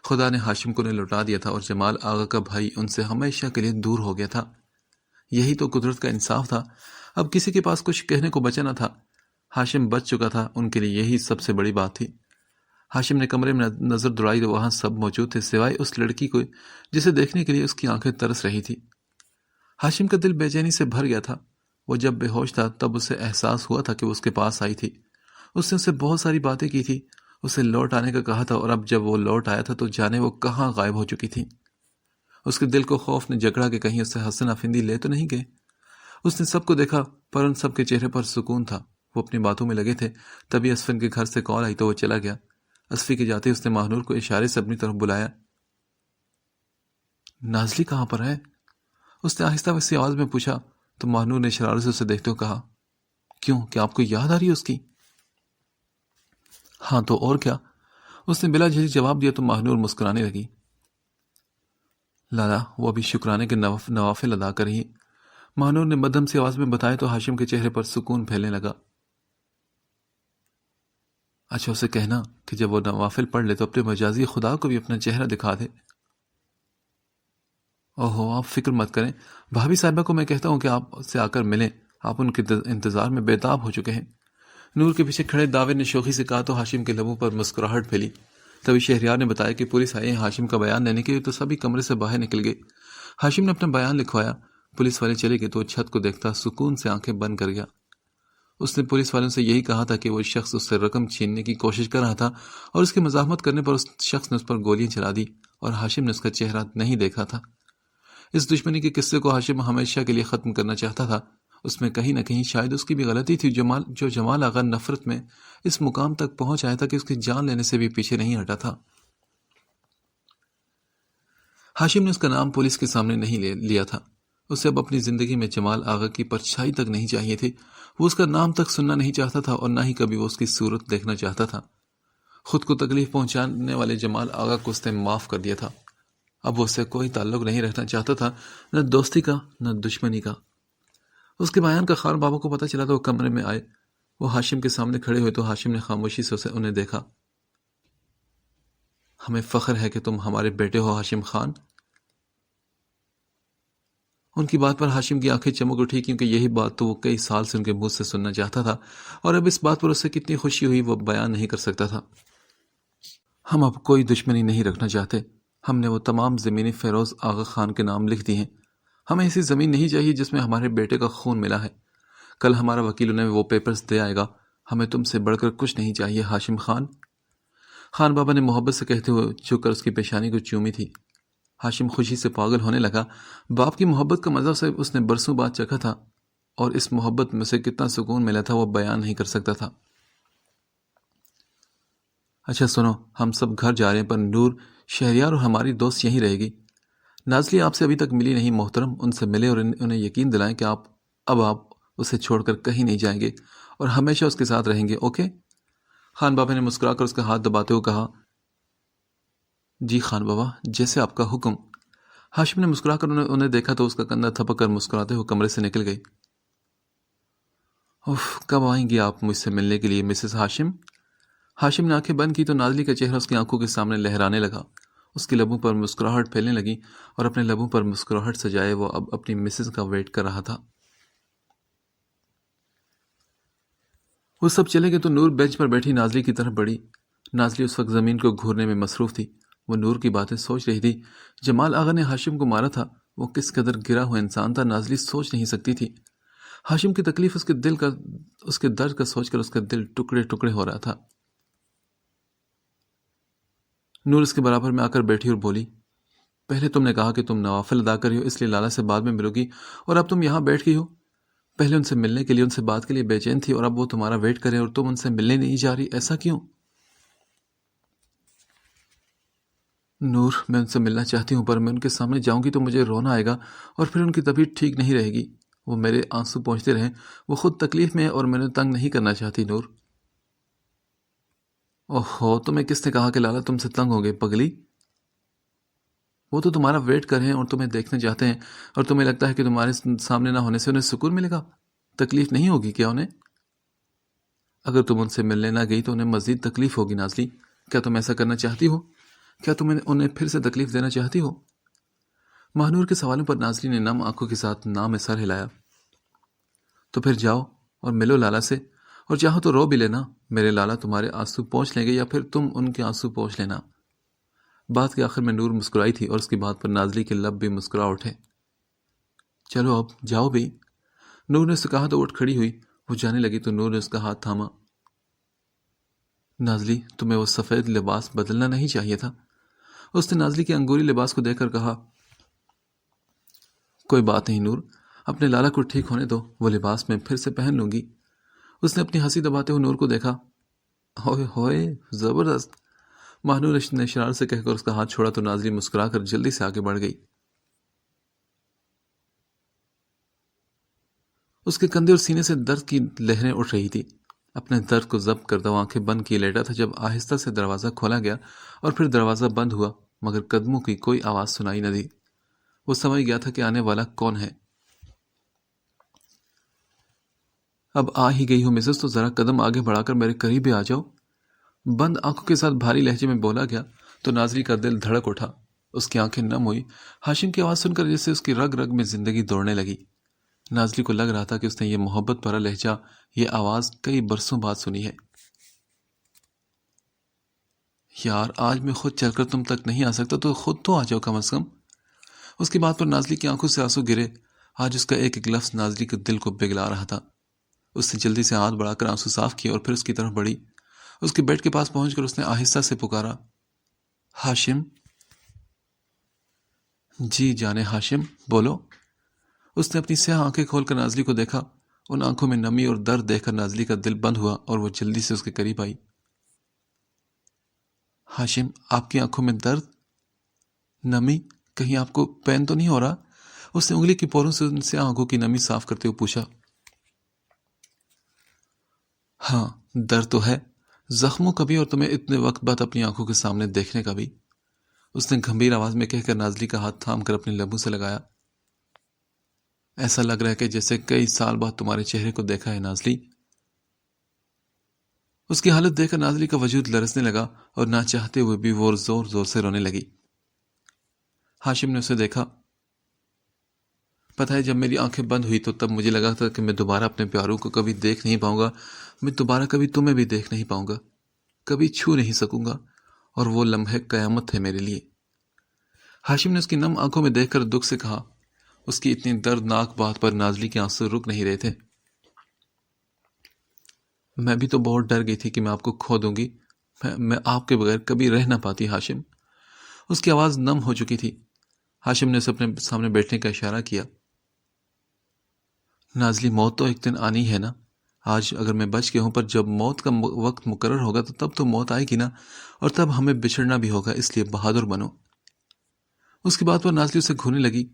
خدا نے ہاشم کو نے لوٹا دیا تھا اور جمال آغا کا بھائی ان سے ہمیشہ کے لیے دور ہو گیا تھا. یہی تو قدرت کا انصاف تھا. اب کسی کے پاس کچھ کہنے کو بچا نہ تھا. ہاشم بچ چکا تھا، ان کے لیے یہی سب سے بڑی بات تھی. ہاشم نے کمرے میں نظر دوڑائی تو وہاں سب موجود تھے سوائے اس لڑکی کو جسے دیکھنے کے لیے اس کی آنکھیں ترس رہی تھی. ہاشم کا دل بے چینی سے بھر گیا تھا. وہ جب بے ہوش تھا تب اسے احساس ہوا تھا کہ وہ اس کے پاس آئی تھی. اس نے اسے بہت ساری باتیں کی تھی، اسے لوٹ آنے کا کہا تھا اور اب جب وہ لوٹ آیا تھا تو جانے وہ کہاں غائب ہو چکی تھی. اس کے دل کو خوف نے جکڑا کہ کہیں اس سے حسن افندی لے تو نہیں گئے. اس نے سب کو دیکھا پر ان سب کے چہرے پر سکون تھا، وہ اپنی باتوں میں لگے تھے۔ تبھی اسفن کے گھر سے کال آئی تو وہ چلا گیا۔ اسفی کے جاتے اس نے ماہنور کو اشارے سے اپنی طرف بلایا۔ نازلی کہاں پر ہے؟ اس نے آہستہ ویسی آواز میں پوچھا تو ماہنور نے شرارت سے اسے دیکھتے ہوئے کہا، کیوں، کیا آپ کو یاد آ رہی ہے اس کی؟ ہاں تو اور کیا، اس نے بلا جھجک جواب دیا تو ماہنور مسکرانے لگی۔ لالا وہ ابھی شکرانے کے نوافل ادا کر رہی۔ ماہنور نے مدھم سی آواز میں بتایا تو ہاشم کے چہرے پر سکون پھیلنے لگا۔ اچھا اسے کہنا کہ جب وہ نوافل پڑھ لے تو اپنے مجازی خدا کو بھی اپنا چہرہ دکھا دے۔ اوہو آپ فکر مت کریں، بھابھی صاحبہ کو میں کہتا ہوں کہ آپ سے آ کر ملیں، آپ ان کے انتظار میں بےتاب ہو چکے ہیں۔ نور کے پیچھے کھڑے داور نے شوخی سے کہا تو ہاشم کے لبوں پر مسکراہٹ پھیلی۔ تبھی شہریار نے بتایا کہ پولیس آئی ہے ہاشم کا بیان لینے کے لیے، تو سبھی کمرے سے باہر نکل گئے۔ ہاشم نے اپنا بیان لکھوایا، پولیس والے چلے گئے تو چھت کو دیکھتا سکون سے آنکھیں بند کر گیا۔ اس نے پولیس والوں سے یہی کہا تھا کہ وہ شخص اس سے رقم چھیننے کی کوشش کر رہا تھا اور اس کی مزاحمت کرنے پر اس شخص نے اس پر گولیاں چلا دی اور ہاشم نے اس کا چہرہ نہیں دیکھا تھا۔ اس دشمنی کے قصے کو ہاشم ہمیشہ کے لیے ختم کرنا چاہتا تھا۔ اس میں کہیں نہ کہیں شاید اس کی بھی غلطی تھی، جو جمال آغا نفرت میں اس مقام تک پہنچ آیا تھا کہ اس کی جان لینے سے بھی پیچھے نہیں ہٹا تھا۔ ہاشم نے اس کا نام پولیس کے سامنے نہیں لیا تھا، اسے اب اپنی زندگی میں جمال آغا کی پرچھائی تک نہیں چاہیے تھی۔ وہ اس کا نام تک سننا نہیں چاہتا تھا اور نہ ہی کبھی وہ اس کی صورت دیکھنا چاہتا تھا۔ خود کو تکلیف پہنچانے والے جمال آغا کو اس نے معاف کر دیا تھا۔ اب وہ اس سے کوئی تعلق نہیں رکھنا چاہتا تھا، نہ دوستی کا نہ دشمنی کا۔ اس کے بیان کا خان بابا کو پتہ چلا تو وہ کمرے میں آئے۔ وہ ہاشم کے سامنے کھڑے ہوئے تو ہاشم نے خاموشی سے انہیں دیکھا۔ ہمیں فخر ہے کہ تم ہمارے بیٹے ہو ہاشم خان۔ ان کی بات پر ہاشم کی آنکھیں چمک اٹھی، کیونکہ یہی بات تو وہ کئی سال سے ان کے منہ سے سننا چاہتا تھا، اور اب اس بات پر اس سے کتنی خوشی ہوئی وہ بیان نہیں کر سکتا تھا۔ ہم اب کوئی دشمنی نہیں رکھنا چاہتے، ہم نے وہ تمام زمینیں فیروز آغا خان کے نام لکھ دی ہیں۔ ہمیں ایسی زمین نہیں چاہیے جس میں ہمارے بیٹے کا خون ملا ہے۔ کل ہمارا وکیل انہیں وہ پیپرز دے آئے گا۔ ہمیں تم سے بڑھ کر کچھ نہیں چاہیے ہاشم خان۔ خان بابا نے محبت سے کہتے ہوئے جھک کر اس کی پیشانی کو چومی تھی۔ ہاشم خوشی سے پاگل ہونے لگا۔ باپ کی محبت کا مزہ سے اس نے برسوں بعد چکھا تھا، اور اس محبت میں سے کتنا سکون ملا تھا وہ بیان نہیں کر سکتا تھا۔ اچھا سنو، ہم سب گھر جا رہے ہیں، پر نور، شہریار اور ہماری دوست یہیں رہے گی۔ نازلی آپ سے ابھی تک ملی نہیں محترم، ان سے ملے اور انہیں یقین دلائیں کہ آپ اسے چھوڑ کر کہیں نہیں جائیں گے اور ہمیشہ اس کے ساتھ رہیں گے، اوکے؟ خان بابا نے مسکرا کر اس کا ہاتھ دباتے ہوئے کہا، جی خان بابا، جیسے آپ کا حکم۔ ہاشم نے مسکرا کر انہیں دیکھا تو اس کا کندھا تھپک کر مسکراتے ہوئے کمرے سے نکل گئی۔ اوف، کب آئیں گی آپ مجھ سے ملنے کے لیے مسز ہاشم؟ ہاشم نے آنکھیں بند کی تو نازلی کا چہرہ اس کی آنکھوں کے سامنے لہرانے لگا۔ اس کے لبوں پر مسکراہٹ پھیلنے لگی اور اپنے لبوں پر مسکراہٹ سجائے وہ اب اپنی مسز کا ویٹ کر رہا تھا۔ وہ سب چلے گئے تو نور بینچ پر بیٹھی نازلی کی طرف بڑھی۔ نازلی اس وقت زمین کو گھورنے میں مصروف تھی۔ وہ نور کی باتیں سوچ رہی تھی۔ جمال آغا نے ہاشم کو مارا تھا، وہ کس قدر گرا ہوا انسان تھا نازلی سوچ نہیں سکتی تھی۔ ہاشم کی تکلیف، اس کے درد کا سوچ کر اس کا دل ٹکڑے ٹکڑے ہو رہا تھا۔ نور اس کے برابر میں آ کر بیٹھی اور بولی، پہلے تم نے کہا کہ تم نوافل ادا کر رہی ہو اس لیے لالا سے بعد میں ملو گی، اور اب تم یہاں بیٹھ گئی ہو۔ پہلے ان سے ملنے کے لیے، ان سے بات کے لیے بے چین تھی، اور اب وہ تمہارا ویٹ کریں اور تم ان سے ملنے نہیں جا رہی، ایسا کیوں؟ نور، میں ان سے ملنا چاہتی ہوں، پر میں ان کے سامنے جاؤں گی تو مجھے رونا آئے گا اور پھر ان کی طبیعت ٹھیک نہیں رہے گی۔ وہ میرے آنسو پہنچتے رہیں، وہ خود تکلیف میں ہے اور میں نے تنگ نہیں کرنا چاہتی نور۔ اوہو، تمہیں کس نے کہا کہ لالا تم سے تنگ ہو گئے پگلی؟ وہ تو تمہارا ویٹ کر رہے ہیں اور تمہیں دیکھنے چاہتے ہیں، اور تمہیں لگتا ہے کہ تمہارے سامنے نہ ہونے سے انہیں سکون ملے گا؟ تکلیف نہیں ہوگی کیا انہیں؟ اگر تم ان سے ملنے نہ گئی تو انہیں مزید تکلیف ہوگی نازلی۔ کیا تم ایسا کرنا چاہتی ہو؟ کیا تم انہیں پھر سے تکلیف دینا چاہتی ہو؟ مہنور کے سوالوں پر نازلی نے نم آنکھوں کے ساتھ نام میں سر ہلایا۔ تو پھر جاؤ اور ملو لالا سے، اور چاہو تو رو بھی لینا، میرے لالا تمہارے آنسو پونچھ لیں گے یا پھر تم ان کے آنسو پونچھ لینا۔ بات کے آخر میں نور مسکرائی تھی اور اس کی بات پر نازلی کے لب بھی مسکرا اٹھے۔ چلو اب جاؤ بھی، نور نے اسے کہا تو اٹھ کھڑی ہوئی۔ وہ جانے لگی تو نور نے اس کا ہاتھ تھاما۔ نازلی، تمہیں وہ سفید لباس بدلنا نہیں چاہیے تھا۔ اس نے نازلی کے انگوری لباس کو دیکھ کر کہا، کوئی بات نہیں نور، اپنے لالا کو ٹھیک ہونے دو، وہ لباس میں پھر سے پہن لوں گی۔ اس نے اپنی ہنسی دباتے ہوئے نور کو دیکھا۔ ہوئے ہوئے، زبردست! ماہنور نے شرارت سے کہہ کر اس کا ہاتھ چھوڑا تو نازلی مسکرا کر جلدی سے آگے بڑھ گئی۔ اس کے کندھے اور سینے سے درد کی لہریں اٹھ رہی تھی۔ اپنے درد کو ضبط کرتا ہوا آنکھیں بند کیے لیٹا تھا جب آہستہ سے دروازہ کھولا گیا اور پھر دروازہ بند ہوا، مگر قدموں کی کوئی آواز سنائی نہ دی۔ وہ سمجھ گیا تھا کہ آنے والا کون ہے۔ اب آ ہی گئی ہو مسز تو ذرا قدم آگے بڑھا کر میرے قریب ہی آ جاؤ، بند آنکھوں کے ساتھ بھاری لہجے میں بولا گیا تو نازلی کا دل دھڑک اٹھا۔ اس کی آنکھیں نم ہوئی۔ ہاشم کی آواز سن کر جیسے اس کی رگ رگ میں زندگی دوڑنے لگی۔ نازلی کو لگ رہا تھا کہ اس نے یہ محبت بھرا لہجہ، یہ آواز کئی برسوں بعد سنی ہے۔ یار، آج میں خود چل کر تم تک نہیں آ سکتا تو خود تو آ جاؤ کم از کم۔ اس کی بات پر نازلی کی آنکھوں سے آنسو گرے۔ آج اس کا ایک ایک لفظ نازلی کے دل کو پگھلا رہا تھا۔ اس نے جلدی سے ہاتھ بڑھا کر آنسو صاف کیے اور پھر اس کی طرف بڑھی۔ اس کے بیڈ کے پاس پہنچ کر اس نے آہستہ سے پکارا، ہاشم۔ جی جانے ہاشم، بولو۔ اس نے اپنی سیاہ آنکھیں کھول کر نازلی کو دیکھا۔ ان آنکھوں میں نمی اور درد دیکھ کر نازلی کا دل بند ہوا اور وہ جلدی سے اس کے قریب آئی۔ ہاشم، آپ کی آنکھوں میں درد، نمی، کہیں آپ کو پین تو نہیں ہو رہا؟ اس نے انگلی کی پوروں سے ان سے آنکھوں کی نمی صاف کرتے ہوئے پوچھا۔ ہاں، درد تو ہے، زخموں کا بھی اور تمہیں اتنے وقت بعد اپنی آنکھوں کے سامنے دیکھنے کا بھی۔ اس نے گھمبیر آواز میں کہہ کر نازلی کا ہاتھ تھام کر اپنے لبوں سے لگایا۔ ایسا لگ رہا ہے کہ جیسے کئی سال بعد تمہارے چہرے کو دیکھا ہے نازلی۔ اس کی حالت دیکھ کر نازلی کا وجود لرزنے لگا اور نہ چاہتے ہوئے بھی وہ زور زور سے رونے لگی۔ ہاشم نے اسے دیکھا۔ پتہ ہے، جب میری آنکھیں بند ہوئی تو تب مجھے لگا تھا کہ میں دوبارہ اپنے پیاروں کو کبھی دیکھ نہیں پاؤں گا، میں دوبارہ کبھی تمہیں بھی دیکھ نہیں پاؤں گا، کبھی چھو نہیں سکوں گا، اور وہ لمحے قیامت تھے میرے لیے۔ ہاشم نے اس کی نم آنکھوں میں دیکھ کر دکھ سے کہا۔ اس کی اتنی دردناک بات پر نازلی کے آنسو رک نہیں رہے تھے۔ میں بھی تو بہت ڈر گئی تھی کہ میں آپ کو کھو دوں گی، میں آپ کے بغیر کبھی رہ نہ پاتی ہاشم۔ اس کی آواز نم ہو چکی تھی۔ ہاشم نے اسے اپنے سامنے بیٹھنے کا اشارہ کیا۔ نازلی، موت تو ایک دن آنی ہے نا۔ آج اگر میں بچ گیا ہوں، پر جب موت کا وقت مقرر ہوگا تو تب تو موت آئے گی نا، اور تب ہمیں بچھڑنا بھی ہوگا، اس لیے بہادر بنو۔ اس کی بات پر نازلی اسے گھورنے لگی۔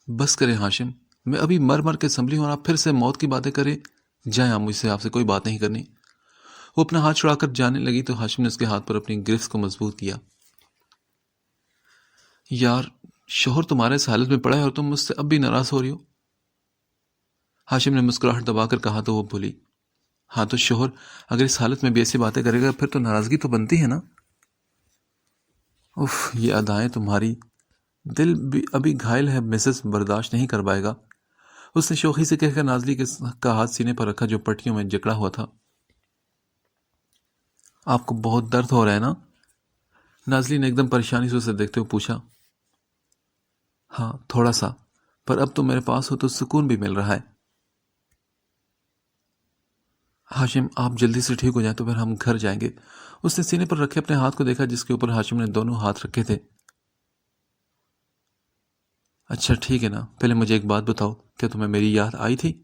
بس کریں ہاشم، میں ابھی مر مر کے سنبھلی ہوں اور آپ پھر سے موت کی باتیں کریں۔ جائیں، آپ، مجھ سے آپ سے کوئی بات نہیں کرنی۔ وہ اپنا ہاتھ چھڑا کر جانے لگی تو ہاشم نے اس کے ہاتھ پر اپنی گرفت کو مضبوط کیا۔ یار، شوہر تمہارے اس حالت میں پڑا ہے اور تم مجھ سے اب بھی ناراض ہو رہی ہو؟ ہاشم نے مسکراہٹ دبا کر کہا تو وہ بولی، ہاں تو شوہر اگر اس حالت میں بھی ایسی باتیں کرے گا پھر تو ناراضگی تو بنتی ہے نا۔ اف، یہ ادائیں تمہاری، دل بھی ابھی گھائل ہے مسز، برداشت نہیں کر پائے گا۔ اس نے شوخی سے کہہ کر نازلی کا ہاتھ سینے پر رکھا جو پٹیوں میں جکڑا ہوا تھا۔ آپ کو بہت درد ہو رہا ہے نا؟ نازلی نے ایک دم پریشانی سے اسے دیکھتے ہوئے پوچھا۔ ہاں، تھوڑا سا، پر اب تو میرے پاس ہو تو سکون بھی مل رہا ہے۔ ہاشم، آپ جلدی سے ٹھیک ہو جائیں تو پھر ہم گھر جائیں گے۔ اس نے سینے پر رکھے اپنے ہاتھ کو دیکھا جس کے اوپر ہاشم نے دونوں ہاتھ رکھے تھے۔ اچھا ٹھیک ہے نا، پہلے مجھے ایک بات بتاؤ، کیا تمہیں میری یاد آئی تھی؟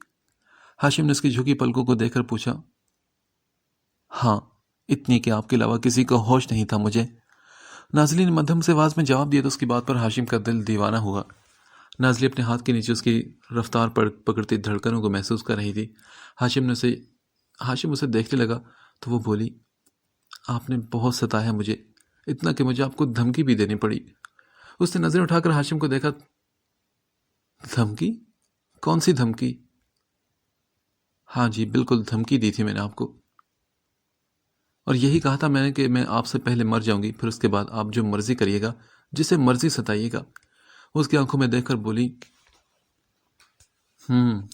ہاشم نے اس کی جھکی پلکوں کو دیکھ کر پوچھا۔ ہاں، اتنی کہ آپ کے علاوہ کسی کا ہوش نہیں تھا مجھے۔ نازلی نے مدھم سے آواز میں جواب دیا تو اس کی بات پر ہاشم کا دل دیوانہ ہوا۔ نازلی اپنے ہاتھ کے نیچے اس کی رفتار پر پکڑتی دھڑکنوں کو محسوس کر رہی تھی۔ ہاشم اسے دیکھنے لگا تو وہ بولی، آپ نے بہت ستایا مجھے، اتنا کہ مجھے آپ کو دھمکی بھی دینی پڑی۔ اس نے نظریں اٹھا کر ہاشم کو دیکھا۔ دھمکی؟ کون سی دھمکی؟ ہاں جی، بالکل دھمکی دی تھی میں نے آپ کو، اور یہی کہا تھا میں نے کہ میں آپ سے پہلے مر جاؤں گی، پھر اس کے بعد آپ جو مرضی کریے گا، جسے مرضی ستائیے گا۔ اس کی آنکھوں میں دیکھ کر بولی،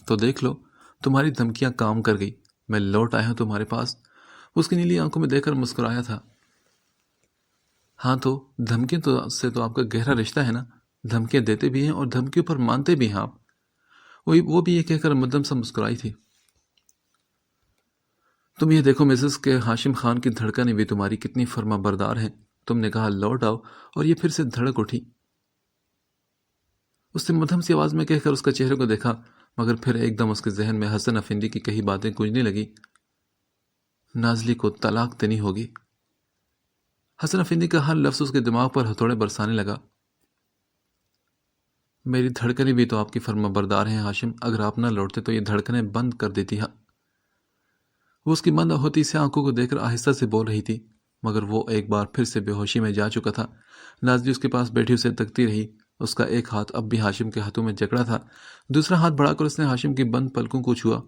تو دیکھ لو، تمہاری دھمکیاں کام کر گئی، میں لوٹ آیا ہوں تمہارے پاس۔ اس کی نیلی آنکھوں میں دیکھ کر مسکرایا تھا۔ ہاں تو دھمکیوں سے تو آپ کا گہرا رشتہ ہے نا، دھمکیاں دیتے بھی ہیں اور دھمکیوں پر مانتے بھی ہیں آپ۔ وہ بھی یہ کہہ کر مدھم سا مسکرائی تھی۔ تم یہ دیکھو مسز کہ ہاشم خان کی دھڑکنیں بھی تمہاری کتنی فرما بردار ہیں۔ تم نے کہا لوٹ آؤ اور یہ پھر سے دھڑک اٹھی۔ اس نے مدھم سی آواز میں کہہ کر اس کا چہرے کو دیکھا، مگر پھر ایک دم اس کے ذہن میں حسن افندی کی کئی باتیں گونجنے لگی۔ نازلی کو طلاق دینی ہوگی۔ حسن افندی کا ہر لفظ اس کے دماغ پر ہتھوڑے برسانے لگا۔ میری دھڑکنیں بھی تو آپ کی فرما بردار ہیں ہاشم، اگر آپ نہ لوٹتے تو یہ دھڑکنیں بند کر دیتی ہے۔ وہ اس کی بند ہوتی سے آنکھوں کو دیکھ کر آہستہ سے بول رہی تھی، مگر وہ ایک بار پھر سے بے ہوشی میں جا چکا تھا۔ نازلی اس کے پاس بیٹھی اسے تکتی رہی۔ اس کا ایک ہاتھ اب بھی ہاشم کے ہاتھوں میں جکڑا تھا، دوسرا ہاتھ بڑھا کر اس نے ہاشم کی بند پلکوں کو چھوا۔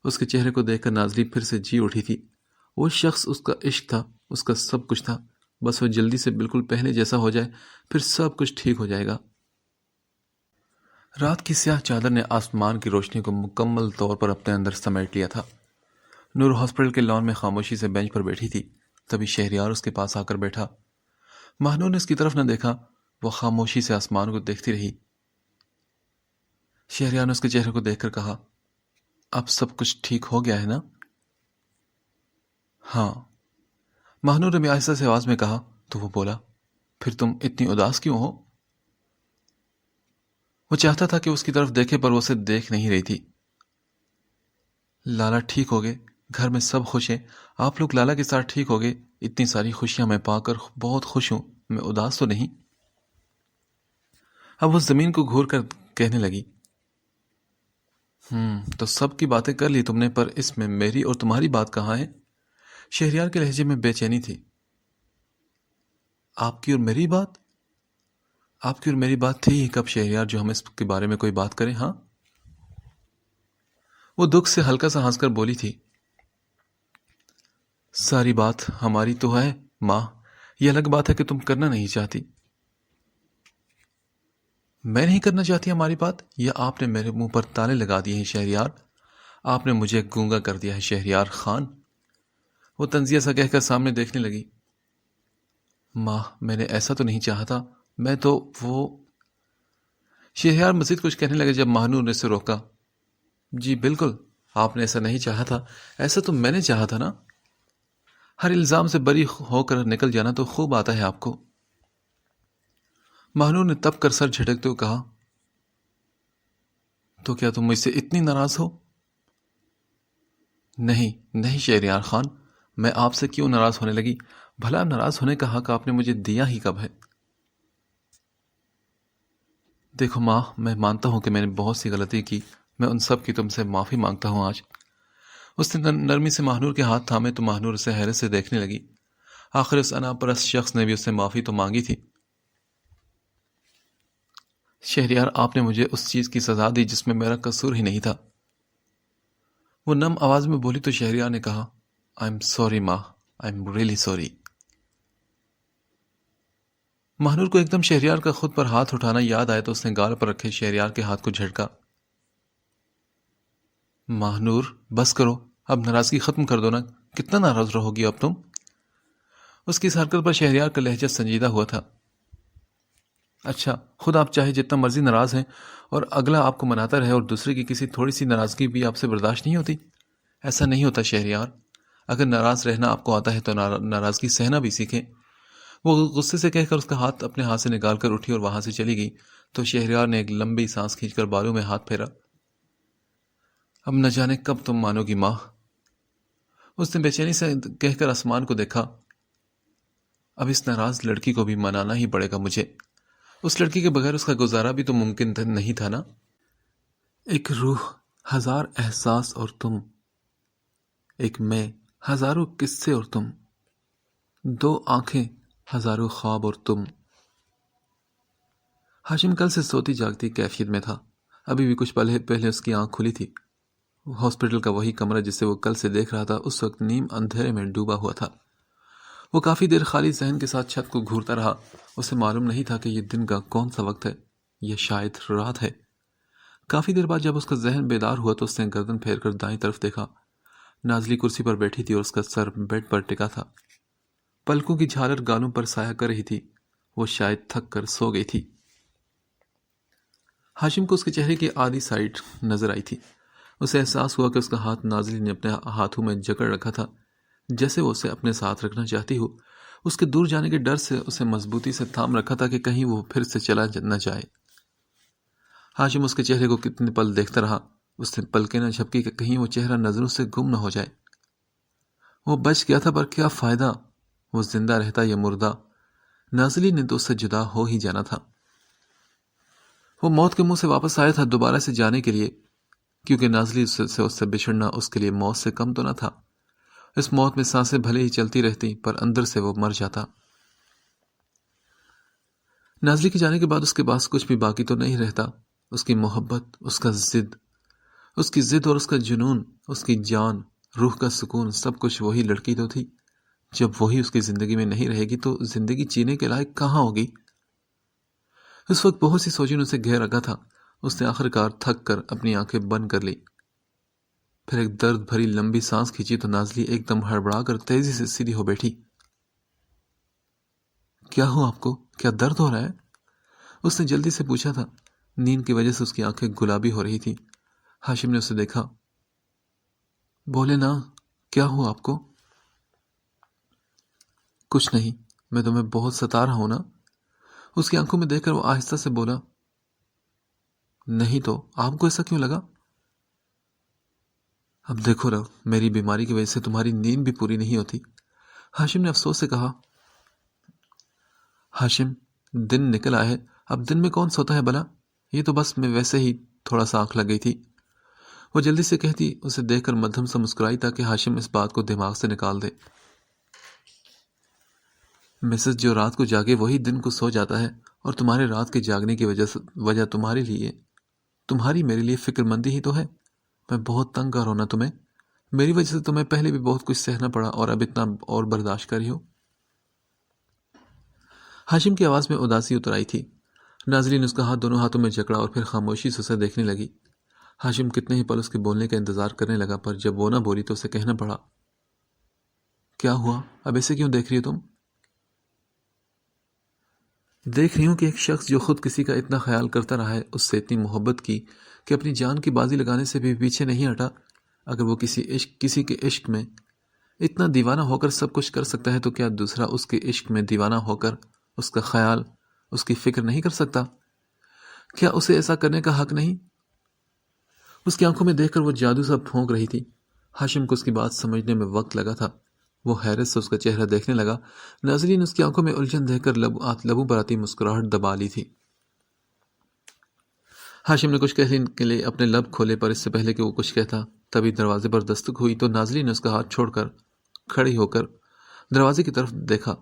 اس کے چہرے کو دیکھ کر نازلی پھر سے جی اٹھی تھی۔ وہ شخص اس کا عشق تھا، اس کا سب کچھ تھا، بس وہ جلدی سے بالکل پہلے جیسا ہو جائے، پھر سب کچھ ٹھیک ہو جائے گا۔ رات کی سیاہ چادر نے آسمان کی روشنی کو مکمل طور پر اپنے اندر سمیٹ لیا تھا۔ نور ہاسپٹل کے لان میں خاموشی سے بینچ پر بیٹھی تھی، تبھی شہریار اس کے پاس آ کر بیٹھا۔ مہنور نے اس کی طرف نہ دیکھا، وہ خاموشی سے آسمان کو دیکھتی رہی۔ شہریار نے اس کے چہرے کو دیکھ کر کہا، اب سب کچھ ٹھیک ہو گیا ہے نا؟ ہاں، مہنور نے آہستہ سے آواز میں کہا تو وہ بولا، پھر تم اتنی اداس کیوں ہو؟ وہ چاہتا تھا کہ اس کی طرف دیکھے پر وہ اسے دیکھ نہیں رہی تھی۔ لالا ٹھیک ہو گئے، گھر میں سب خوش ہیں، آپ لوگ لالا کے ساتھ ٹھیک ہو گئے، اتنی ساری خوشیاں میں پا کر بہت خوش ہوں، میں اداس تو نہیں۔ اب وہ زمین کو گھور کر کہنے لگی، تو سب کی باتیں کر لی تم نے، پر اس میں میری اور تمہاری بات کہاں ہے؟ شہریار کے لہجے میں بے چینی تھی۔ آپ کی اور میری بات؟ آپ کی اور میری بات تھی ہی کب شہریار جو ہم اس کے بارے میں کوئی بات کریں؟ ہاں؟ وہ دکھ سے ہلکا سا ہنس کر بولی تھی، ساری بات ہماری تو ہے ماں، یہ الگ بات ہے کہ تم کرنا نہیں چاہتی۔ میں نہیں کرنا چاہتی ہماری بات، یا آپ نے میرے منہ پر تالے لگا دیے ہیں شہریار؟ آپ نے مجھے گونگا کر دیا ہے شہریار خان۔ وہ طنزیہ سا کہہ کر سامنے دیکھنے لگی۔ ماں، میں نے ایسا تو نہیں چاہا تھا، میں تو وہ… شہریار مزید کچھ کہنے لگے جب مہنور نے اسے روکا۔ جی بالکل، آپ نے ایسا نہیں چاہا تھا، ایسا تو میں نے چاہا تھا نا۔ ہر الزام سے بری ہو کر نکل جانا تو خوب آتا ہے آپ کو۔ مہنور نے تپ کر سر جھٹکتے ہوئے کہا، تو کیا تم مجھ سے اتنی ناراض ہو؟ نہیں شہریار خان، میں آپ سے کیوں ناراض ہونے لگی؟ بھلا ناراض ہونے کا حق آپ نے مجھے دیا ہی کب ہے؟ دیکھو ماں، میں مانتا ہوں کہ میں نے بہت سی غلطی کی، میں ان سب کی تم سے معافی مانگتا ہوں آج۔ اس نے نرمی سے مہنور کے ہاتھ تھامے تو مہنور اسے حیرت سے دیکھنے لگی۔ آخر اس انا پرست شخص نے بھی اس سے معافی تو مانگی تھی۔ شہریار، آپ نے مجھے اس چیز کی سزا دی جس میں میرا قصور ہی نہیں تھا۔ وہ نم آواز میں بولی تو شہریار نے کہا، آئی ایم سوری ماں، I am really sorry. Mehnoor کو ایک دم شہریار کا خود پر ہاتھ اٹھانا یاد آیا تو اس نے گال پر رکھے شہریار کے ہاتھ کو جھٹکا۔ مہنور، بس کرو، اب ناراضگی ختم کر دو نا، کتنا ناراض رہو گی اب تم؟ اس کی اس حرکت پر شہریار کا لہجہ سنجیدہ ہوا تھا۔ اچھا، خود آپ چاہے جتنا مرضی ناراض ہیں اور اگلا آپ کو مناتا رہے اور دوسرے کی کسی تھوڑی سی ناراضگی بھی آپ سے برداشت نہیں ہوتی؟ ایسا نہیں ہوتا شہریار، اگر ناراض رہنا آپ کو آتا ہے تو ناراضگی سہنا بھی سیکھیں۔ وہ غصے سے کہہ کر اس کا ہاتھ اپنے ہاتھ سے نکال کر اٹھی اور وہاں سے چلی گئی تو شہریار نے ایک لمبی سانس کھینچ کر بالوں میں ہاتھ پھیرا۔ اب نہ جانے کب تم مانو گی ماں، اس نے بے چینی سے کہہ کر آسمان کو دیکھا۔ اب اس ناراض لڑکی کو بھی منانا ہی پڑے گا مجھے، اس لڑکی کے بغیر اس کا گزارا بھی تو ممکن نہیں تھا نا۔ ایک روح، ہزار احساس اور تم، ایک میں، ہزاروں قصے اور تم، دو آنکھیں، ہزاروں خواب اور تم۔ ہاشم کل سے سوتی جاگتی کیفیت میں تھا۔ ابھی بھی کچھ پل پہلے اس کی آنکھ کھلی تھی۔ ہاسپٹل کا وہی کمرہ جسے وہ کل سے دیکھ رہا تھا اس وقت نیم اندھیرے میں ڈوبا ہوا تھا۔ وہ کافی دیر خالی ذہن کے ساتھ چھت کو گھورتا رہا۔ اسے معلوم نہیں تھا کہ یہ دن کا کون سا وقت ہے یا شاید رات ہے۔ کافی دیر بعد جب اس کا ذہن بیدار ہوا تو اس نے گردن پھیر کر دائیں طرف دیکھا۔ نازلی کرسی پر بیٹھی تھی اور اس کا سر بیڈ پر ٹکا تھا۔ پلکوں کی جھالر گالوں پر سایہ کر رہی تھی۔ وہ شاید تھک کر سو گئی تھی۔ ہاشم کو اس کے چہرے کی آدھی سائڈ نظر آئی تھی۔ اسے احساس ہوا کہ اس کا ہاتھ نازلی نے اپنے ہاتھوں میں جکڑ رکھا تھا، جیسے وہ اسے اپنے ساتھ رکھنا چاہتی ہو۔ اس کے دور جانے کے ڈر سے اسے مضبوطی سے تھام رکھا تھا کہ کہیں وہ پھر سے چلا نہ جائے۔ ہاشم اس کے چہرے کو کتنے پل دیکھتا رہا. اس نے پلکیں نہ جھپکی کہ کہیں وہ چہرہ نظروں سے گم نہ ہو جائے. وہ بچ گیا تھا پر کیا فائدہ؟ وہ زندہ رہتا یا مردہ؟ نازلی نے تو اس سے جدا ہو ہی جانا تھا. وہ موت کے منہ سے واپس آیا تھا دوبارہ سے جانے کے لیے، کیونکہ نازلی اس سے بچھڑنا اس کے لیے موت سے کم تو نہ تھا. اس موت میں سانسیں بھلے ہی چلتی رہتی پر اندر سے وہ مر جاتا. نازلی کے جانے کے بعد اس کے پاس کچھ بھی باقی تو نہیں رہتا. اس کی محبت، اس کی ضد اور اس کا جنون، اس کی جان، روح کا سکون، سب کچھ وہی لڑکی تو تھی. جب وہی اس کی زندگی میں نہیں رہے گی تو زندگی جینے کے لائق کہاں ہوگی؟ اس وقت بہت سی سوچیں اسے گھیر رکھا تھا. اس نے آخر کار تھک کر اپنی آنکھیں بند کر لی. پھر ایک درد بھری لمبی سانس کھینچی تو نازلی ایک دم ہڑبڑا کر تیزی سے سیدھی ہو بیٹھی. کیا ہوا آپ کو؟ کیا درد ہو رہا ہے؟ اس نے جلدی سے پوچھا تھا. نیند کی وجہ سے اس کی آنکھیں گلابی ہو رہی تھی. ہاشم نے اسے دیکھا. بولے نا، کیا ہوا آپ کو؟ کچھ نہیں، میں تمہیں بہت ستا رہا ہوں نا. اس کی آنکھوں میں دیکھ کر وہ آہستہ سے بولا. نہیں تو آپ کو ایسا کیوں لگا؟ اب دیکھو رو، میری بیماری کی وجہ سے تمہاری نیند بھی پوری نہیں ہوتی. ہاشم نے افسوس سے کہا. ہاشم، دن نکل آئے ہے، اب دن میں کون سوتا ہے بلا؟ یہ تو بس میں ویسے ہی تھوڑا سا آنکھ لگ گئی تھی. وہ جلدی سے کہتی. اسے دیکھ کر مدھم سا مسکرائی تاکہ ہاشم اس بات کو دماغ سے نکال دے. مسز جو رات کو جاگے وہی دن کو سو جاتا ہے، اور تمہارے رات کے جاگنے کی وجہ تمہاری میرے لیے فکر مندی ہی تو ہے. میں بہت تنگ کر رہا ہوں نا تمہیں. میری وجہ سے تمہیں پہلے بھی بہت کچھ سہنا پڑا اور اب اتنا اور برداشت کر رہی ہو. ہاشم کی آواز میں اداسی اتر آئی تھی. نازلی نے اس کا ہاتھ دونوں ہاتھوں میں جکڑا اور پھر خاموشی سے اسے دیکھنے لگی. ہاشم کتنے ہی پل اس کے بولنے کا انتظار کرنے لگا، پر جب وہ نہ بولی تو اسے کہنا پڑا. کیا ہوا؟ اب ایسے کیوں دیکھ رہی ہو تم؟ دیکھ رہی ہوں کہ ایک شخص جو خود کسی کا اتنا خیال کرتا رہا ہے، اس سے اتنی محبت کی کہ اپنی جان کی بازی لگانے سے بھی پیچھے نہیں ہٹا. اگر وہ کسی کے عشق میں اتنا دیوانہ ہو کر سب کچھ کر سکتا ہے تو کیا دوسرا اس کے عشق میں دیوانہ ہو کر اس کا خیال، اس کی فکر نہیں کر سکتا؟ کیا اسے ایسا کرنے کا حق نہیں؟ اس کی آنکھوں میں دیکھ کر وہ جادو سا پھونک رہی تھی. ہاشم کو اس کی بات سمجھنے میں وقت لگا تھا. وہ حیرت سے اس کا چہرہ دیکھنے لگا. نازلی نے اس کی آنکھوں میں الجھن دیکھ کر لبوں پر آتی مسکراہٹ دبا لی تھی. ہاشم نے کچھ کہنے کے لیے اپنے لب کھولے، پر اس سے پہلے کہ وہ کچھ کہتا تبھی دروازے پر دستک ہوئی تو نازلی نے اس کا ہاتھ چھوڑ کر کھڑی ہو کر دروازے کی طرف دیکھا.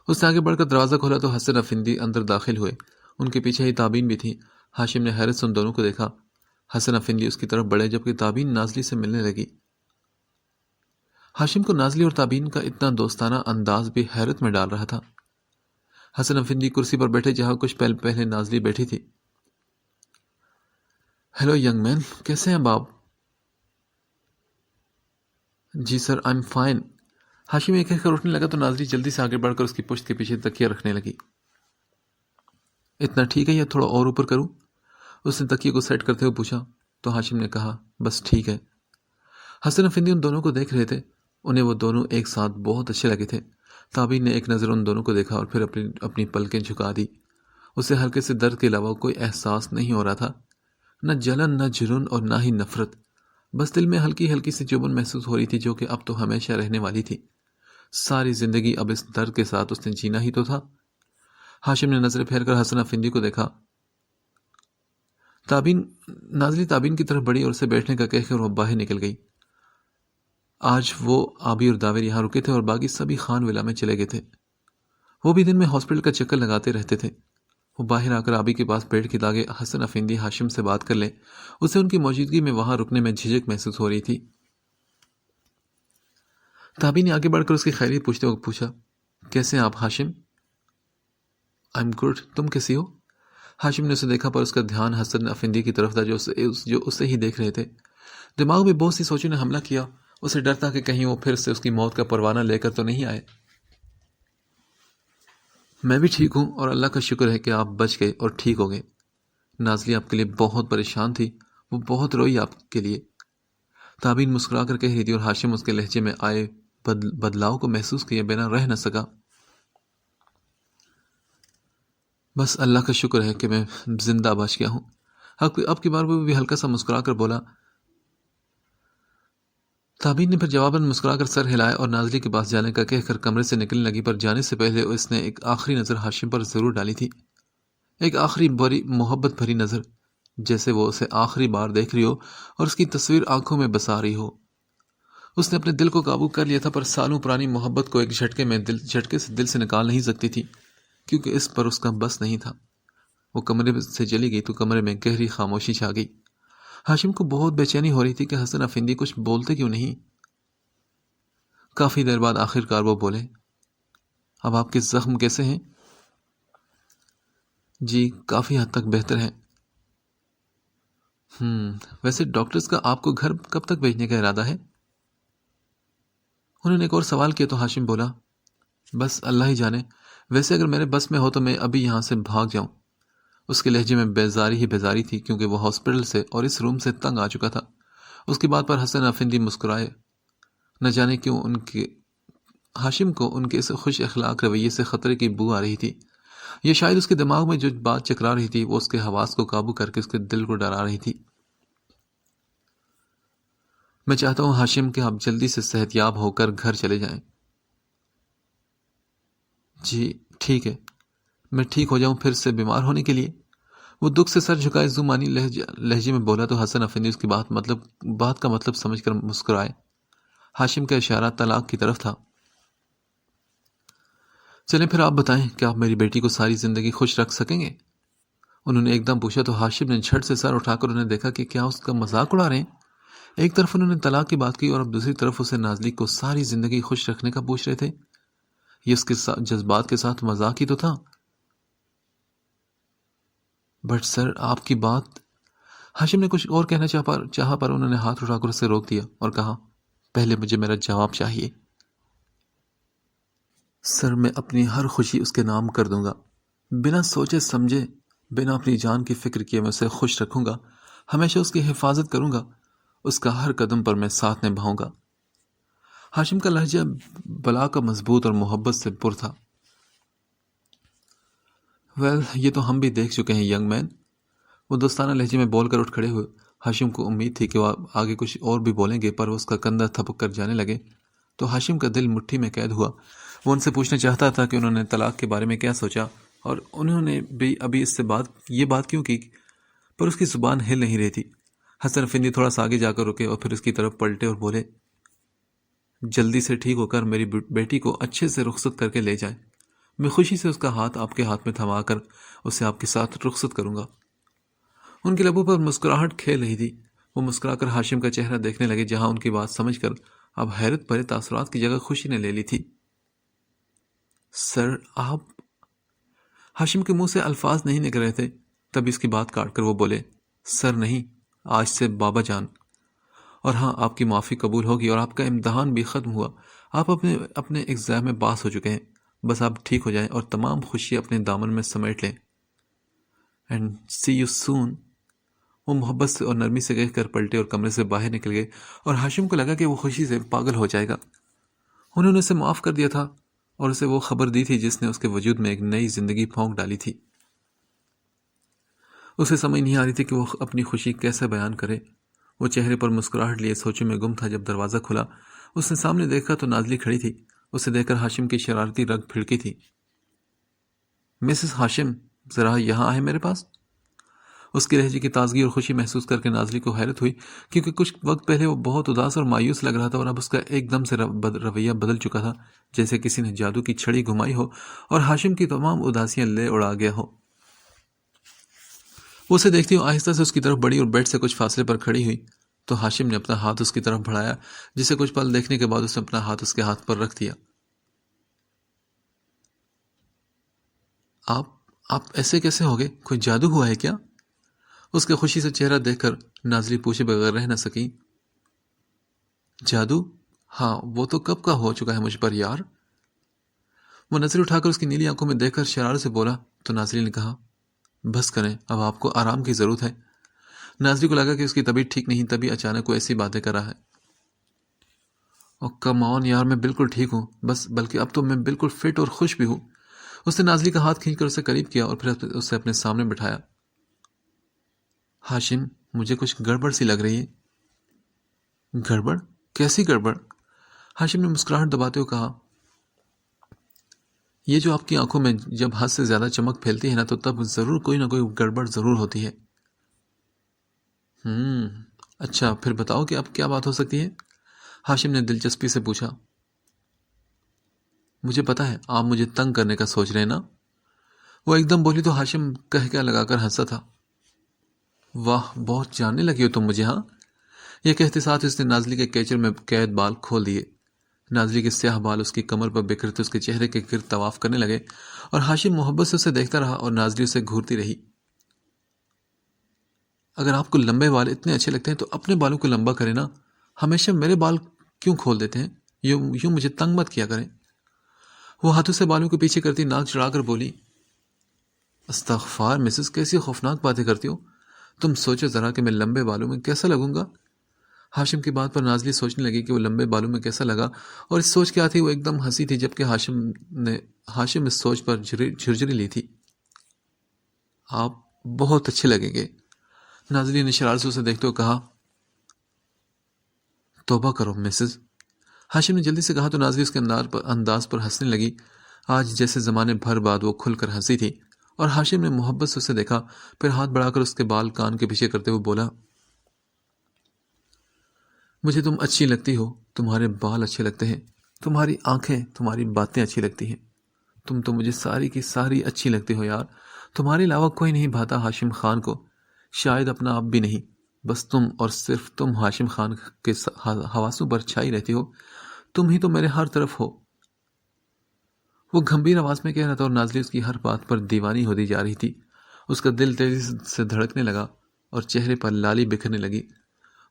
اس نے آگے بڑھ کر دروازہ کھولا تو حسن افندی اندر داخل ہوئے. ان کے پیچھے ہی تابین بھی تھی. ہاشم نے حیرت سے ان دونوں کو دیکھا. حسن افندی اس کی طرف بڑھے جبکہ تابین نازلی سے ملنے لگی. ہاشم کو نازلی اور تابین کا اتنا دوستانہ انداز بھی حیرت میں ڈال رہا تھا. حسن افندی کرسی پر بیٹھے جہاں کچھ پہلے نازلی بیٹھی تھی. ہیلو ینگ مین، کیسے ہیں باپ؟ جی سر، آئی ایم فائن. ہاشم یہ کہہ کر اٹھنے لگا تو نازلی جلدی سے آگے بڑھ کر اس کی پشت کے پیچھے تکیہ رکھنے لگی. اتنا ٹھیک ہے یا تھوڑا اور اوپر کروں؟ اس نے تکیے کو سیٹ کرتے ہوئے پوچھا تو ہاشم نے کہا بس ٹھیک ہے. حسن افندی ان دونوں کو دیکھ رہے تھے. انہیں وہ دونوں ایک ساتھ بہت اچھے لگے تھے. تابین نے ایک نظر ان دونوں کو دیکھا اور پھر اپنی پلکیں جھکا دی. اسے ہلکے سے درد کے علاوہ کوئی احساس نہیں ہو رہا تھا، نہ جلن، نہ جنون اور نہ ہی نفرت. بس دل میں ہلکی ہلکی سی چبھن محسوس ہو رہی تھی جو کہ اب تو ہمیشہ رہنے والی تھی. ساری زندگی اب اس درد کے ساتھ اس نے جینا ہی تو تھا. ہاشم نے نظر پھیر کر حسن افندی کو دیکھا. نازلی تابین کی طرف بڑھی اور اسے بیٹھنے کا کہہ کر وہ باہر نکل گئی. آج وہ آبی اور داور یہاں رکے تھے اور باقی سبھی خان ولا میں چلے گئے تھے. وہ بھی دن میں ہاسپٹل کا چکر لگاتے رہتے تھے. وہ باہر آ کر آبی کے پاس بیٹھ کے تاکہ حسن افندی ہاشم سے بات کر لے. اسے ان کی موجودگی میں وہاں رکنے میں جھجک محسوس ہو رہی تھی. تابی نے آگے بڑھ کر اس کی خیریت پوچھتے ہوئے پوچھا، کیسے ہیں آپ ہاشم؟ آئی ایم گڈ، تم کیسی ہو؟ ہاشم نے اسے دیکھا پر اس کا دھیان حسن افندی کی طرف تھا جو اسے ہی دیکھ رہے تھے. دماغ میں بہت سی سوچوں نے حملہ کیا. اسے ڈر تھا کہ کہیں وہ پھر سے اس کی موت کا پروانہ لے کر تو نہیں آئے. میں بھی ٹھیک ہوں اور اللہ کا شکر ہے کہ آپ بچ گئے اور ٹھیک ہو گئے. نازلی آپ کے لیے بہت پریشان تھی، وہ بہت روئی آپ کے لیے. تابین مسکرا کر کہہ رہی تھی اور ہاشم اس کے لہجے میں آئے بدلاؤ کو محسوس کیے بنا رہ نہ سکا. بس اللہ کا شکر ہے کہ میں زندہ بچ گیا ہوں. اب کی بار وہ بھی ہلکا سا مسکرا کر بولا۔ تابین نے پھر جواباً مسکرا کر سر ہلایا اور نازلی کے پاس جانے کا کہہ کر کمرے سے نکلنے لگی، پر جانے سے پہلے اس نے ایک آخری نظر ہاشم پر ضرور ڈالی تھی، ایک آخری بڑی محبت بھری نظر، جیسے وہ اسے آخری بار دیکھ رہی ہو اور اس کی تصویر آنکھوں میں بسا رہی ہو۔ اس نے اپنے دل کو قابو کر لیا تھا، پر سالوں پرانی محبت کو ایک جھٹکے سے دل سے نکال نہیں سکتی تھی، کیونکہ اس پر اس کا بس نہیں تھا۔ وہ کمرے سے چلی گئی تو کمرے میں گہری خاموشی چھا گئی۔ ہاشم کو بہت بے چینی ہو رہی تھی کہ حسن افندی کچھ بولتے کیوں نہیں۔ کافی دیر بعد آخر کار وہ بولے، اب آپ کے زخم کیسے ہیں؟ جی کافی حد تک بہتر ہیں۔ ویسے ڈاکٹرز کا آپ کو گھر کب تک بھیجنے کا ارادہ ہے؟ انہوں نے ایک اور سوال کیا تو ہاشم بولا، بس اللہ ہی جانے، ویسے اگر میرے بس میں ہو تو میں ابھی یہاں سے بھاگ جاؤں۔ اس کے لہجے میں بیزاری ہی بیزاری تھی، کیونکہ وہ ہاسپٹل سے اور اس روم سے تنگ آ چکا تھا۔ اس کی بات پر حسن افندی مسکرائے، نہ جانے کیوں ہاشم کو ان کے اس خوش اخلاق رویے سے خطرے کی بو آ رہی تھی، یہ شاید اس کے دماغ میں جو بات چکرا رہی تھی وہ اس کے حواس کو قابو کر کے اس کے دل کو ڈرا رہی تھی۔ میں چاہتا ہوں ہاشم کہ آپ جلدی سے صحت یاب ہو کر گھر چلے جائیں۔ جی ٹھیک ہے، میں ٹھیک ہو جاؤں پھر سے بیمار ہونے کے لیے؟ وہ دکھ سے سر جھکائے زمانی لہجے میں بولا تو حسن افندی اس کی بات کا مطلب سمجھ کر مسکرائے۔ ہاشم کا اشارہ طلاق کی طرف تھا۔ چلیں پھر آپ بتائیں کہ آپ میری بیٹی کو ساری زندگی خوش رکھ سکیں گے؟ انہوں نے ایک دم پوچھا تو ہاشم نے جھٹ سے سر اٹھا کر انہیں دیکھا کہ کیا اس کا مذاق اڑا رہے ہیں۔ ایک طرف انہوں نے طلاق کی بات کی اور اب دوسری طرف اسے نازلی کو ساری زندگی خوش رکھنے کا پوچھ رہے تھے۔ یہ اس کے جذبات کے ساتھ مذاق ہی تو تھا۔ بٹ سر آپ کی بات، ہاشم نے کچھ اور کہنا چاہا پر انہوں نے ہاتھ اٹھا کر اسے روک دیا اور کہا، پہلے مجھے میرا جواب چاہیے۔ سر میں اپنی ہر خوشی اس کے نام کر دوں گا، بنا سوچے سمجھے، بنا اپنی جان کی فکر کیے میں اسے خوش رکھوں گا، ہمیشہ اس کی حفاظت کروں گا، اس کا ہر قدم پر میں ساتھ نبھاؤں گا۔ ہاشم کا لہجہ بلا کا مضبوط اور محبت سے پر تھا۔ ویل یہ تو ہم بھی دیکھ چکے ہیں ینگ مین، وہ دوستانہ لہجے میں بول کر اٹھ کھڑے ہوئے۔ ہاشم کو امید تھی کہ وہ آگے کچھ اور بھی بولیں گے، پر وہ اس کا کندھا تھپک کر جانے لگے تو ہاشم کا دل مٹھی میں قید ہوا۔ وہ ان سے پوچھنا چاہتا تھا کہ انہوں نے طلاق کے بارے میں کیا سوچا اور انہوں نے بھی ابھی اس سے یہ بات کیوں کی، پر اس کی زبان ہل نہیں رہی تھی۔ حسن افندی تھوڑا سا آگے جا کر رکے اور پھر اس کی طرف پلٹے اور بولے، جلدی سے ٹھیک ہو کر میری بیٹی کو اچھے سے رخصت کر کے لے جائیں، میں خوشی سے اس کا ہاتھ آپ کے ہاتھ میں تھما کر اسے آپ کے ساتھ رخصت کروں گا۔ ان کے لبوں پر مسکراہٹ کھیل رہی تھی۔ وہ مسکرا کر ہاشم کا چہرہ دیکھنے لگے، جہاں ان کی بات سمجھ کر اب حیرت بھرے تاثرات کی جگہ خوشی نے لے لی تھی۔ سر آپ، ہاشم کے منہ سے الفاظ نہیں نکل رہے تھے، تب اس کی بات کاٹ کر وہ بولے، سر نہیں، آج سے بابا جان، اور ہاں آپ کی معافی قبول ہوگی اور آپ کا امتحان بھی ختم ہوا، آپ اپنے ایگزام میں پاس ہو چکے ہیں، بس آپ ٹھیک ہو جائیں اور تمام خوشی اپنے دامن میں سمیٹ لیں۔ And see you soon. وہ محبت سے اور نرمی سے کہہ کر پلٹے اور کمرے سے باہر نکل گئے اور ہاشم کو لگا کہ وہ خوشی سے پاگل ہو جائے گا۔ انہوں نے اسے معاف کر دیا تھا اور اسے وہ خبر دی تھی جس نے اس کے وجود میں ایک نئی زندگی پھونک ڈالی تھی۔ اسے سمجھ نہیں آ رہی تھی کہ وہ اپنی خوشی کیسے بیان کرے۔ وہ چہرے پر مسکراہٹ لیے سوچوں میں گم تھا۔ جب دروازہ کھلا اس نے سامنے دیکھا تو نازلی کھڑی تھی۔ اسے دیکھ کر ہاشم کی شرارتی رگ پھڑکی تھی۔ مسز ہاشم، ذرا یہاں آئے میرے پاس۔ اس کی لہجے کی تازگی اور خوشی محسوس کر کے نازلی کو حیرت ہوئی، کیونکہ کچھ وقت پہلے وہ بہت اداس اور مایوس لگ رہا تھا اور اب اس کا ایک دم سے رویہ بدل چکا تھا، جیسے کسی نے جادو کی چھڑی گھمائی ہو اور ہاشم کی تمام اداسیاں لے اڑا گیا ہو۔ وہ اسے دیکھتی ہوں آہستہ سے اس کی طرف بڑھی اور بیڈ سے کچھ فاصلے پر کھڑی ہوئی تو ہاشم نے اپنا ہاتھ اس کی طرف بڑھایا، جسے کچھ پل دیکھنے کے بعد اس نے اپنا ہاتھ اس کے ہاتھ پر رکھ دیا۔ آپ ایسے کیسے ہو گئے؟ کوئی جادو ہوا ہے کیا؟ اس کے خوشی سے چہرہ دیکھ کر نازلی پوچھے بغیر رہ نہ سکی۔ جادو؟ ہاں، وہ تو کب کا ہو چکا ہے مجھ پر یار۔ وہ نظر اٹھا کر اس کی نیلی آنکھوں میں دیکھ کر شرارت سے بولا تو نازلی نے کہا، بس کریں، اب آپ کو آرام کی ضرورت ہے۔ نازلی کو لگا کہ اس کی طبیعت ٹھیک نہیں، تبھی اچانک کوئی ایسی باتیں کر رہا ہے۔ اور کم آن یار، میں بالکل ٹھیک ہوں، بلکہ اب تو میں بالکل فٹ اور خوش بھی ہوں۔ اس نے نازلی کا ہاتھ کھینچ کر اسے قریب کیا اور پھر اسے اپنے سامنے بٹھایا۔ ہاشم، مجھے کچھ گڑبڑ سی لگ رہی ہے۔ گڑبڑ؟ کیسی گڑبڑ؟ ہاشم نے مسکراہٹ دباتے ہوئے کہا، یہ جو آپ کی آنکھوں میں جب حد سے زیادہ چمک پھیلتی ہے نا تو تب ضرور کوئی نہ کوئی گڑبڑ ضرور ہوتی ہے۔ اچھا، پھر بتاؤ کہ اب کیا بات ہو سکتی ہے؟ ہاشم نے دلچسپی سے پوچھا۔ مجھے پتا ہے آپ مجھے تنگ کرنے کا سوچ رہے ہیں نا؟ وہ ایک دم بولی تو ہاشم کہہ لگا کر ہنسا تھا۔ واہ، بہت جاننے لگی ہو تم مجھے، ہاں؟ یہ کہتے ساتھ اس نے نازلی کے کیچر میں قید بال کھول دیے۔ نازلی کے سیاہ بال اس کی کمر پر بکھرتے اس کے چہرے کے گرد طواف کرنے لگے اور ہاشم محبت سے اسے دیکھتا رہا اور نازلی اسے گھورتی رہی۔ اگر آپ کو لمبے بال اتنے اچھے لگتے ہیں تو اپنے بالوں کو لمبا کریں نا، ہمیشہ میرے بال کیوں کھول دیتے ہیں؟ یوں مجھے تنگ مت کیا کریں۔ وہ ہاتھوں سے بالوں کو پیچھے کرتی ناک چڑھا کر بولی، استغفار مسز، کیسی خوفناک باتیں کرتی ہو؟ تم سوچو ذرا کہ میں لمبے بالوں میں کیسا لگوں گا؟ ہاشم کی بات پر نازلی سوچنے لگی کہ وہ لمبے بالوں میں کیسا لگا، اور اس سوچ کے آتی وہ ایک دم ہنسی تھی، جبکہ ہاشم اس سوچ پر جھرجھری لی تھی۔ آپ بہت اچھے لگیں گے، نازلی نے شرارت سے دیکھتے ہوئے کہا۔ توبہ کرو مسز، ہاشم نے جلدی سے کہا تو نازلی اس کے انداز پر ہنسنے لگی۔ آج جیسے زمانے بھر بعد وہ کھل کر ہنسی تھی، اور ہاشم نے محبت سے اسے دیکھا، پھر ہاتھ بڑھا کر اس کے بال کان کے پیچھے کرتے ہوئے بولا، مجھے تم اچھی لگتی ہو، تمہارے بال اچھے لگتے ہیں، تمہاری آنکھیں، تمہاری باتیں اچھی لگتی ہیں، تم تو مجھے ساری کی ساری اچھی لگتی ہو یار۔ تمہارے علاوہ کوئی نہیں بھاتا ہاشم خان کو، شاید اپنا آپ بھی نہیں، بس تم اور صرف تم ہاشم خان کے حواسوں پر چھائی رہتی ہو، تم ہی تو میرے ہر طرف ہو۔ وہ گھمبیر آواز میں کہہ رہا تھا اور نازلی اس کی ہر بات پر دیوانی ہوتی جا رہی تھی۔ اس کا دل تیزی سے دھڑکنے لگا اور چہرے پر لالی بکھرنے لگی۔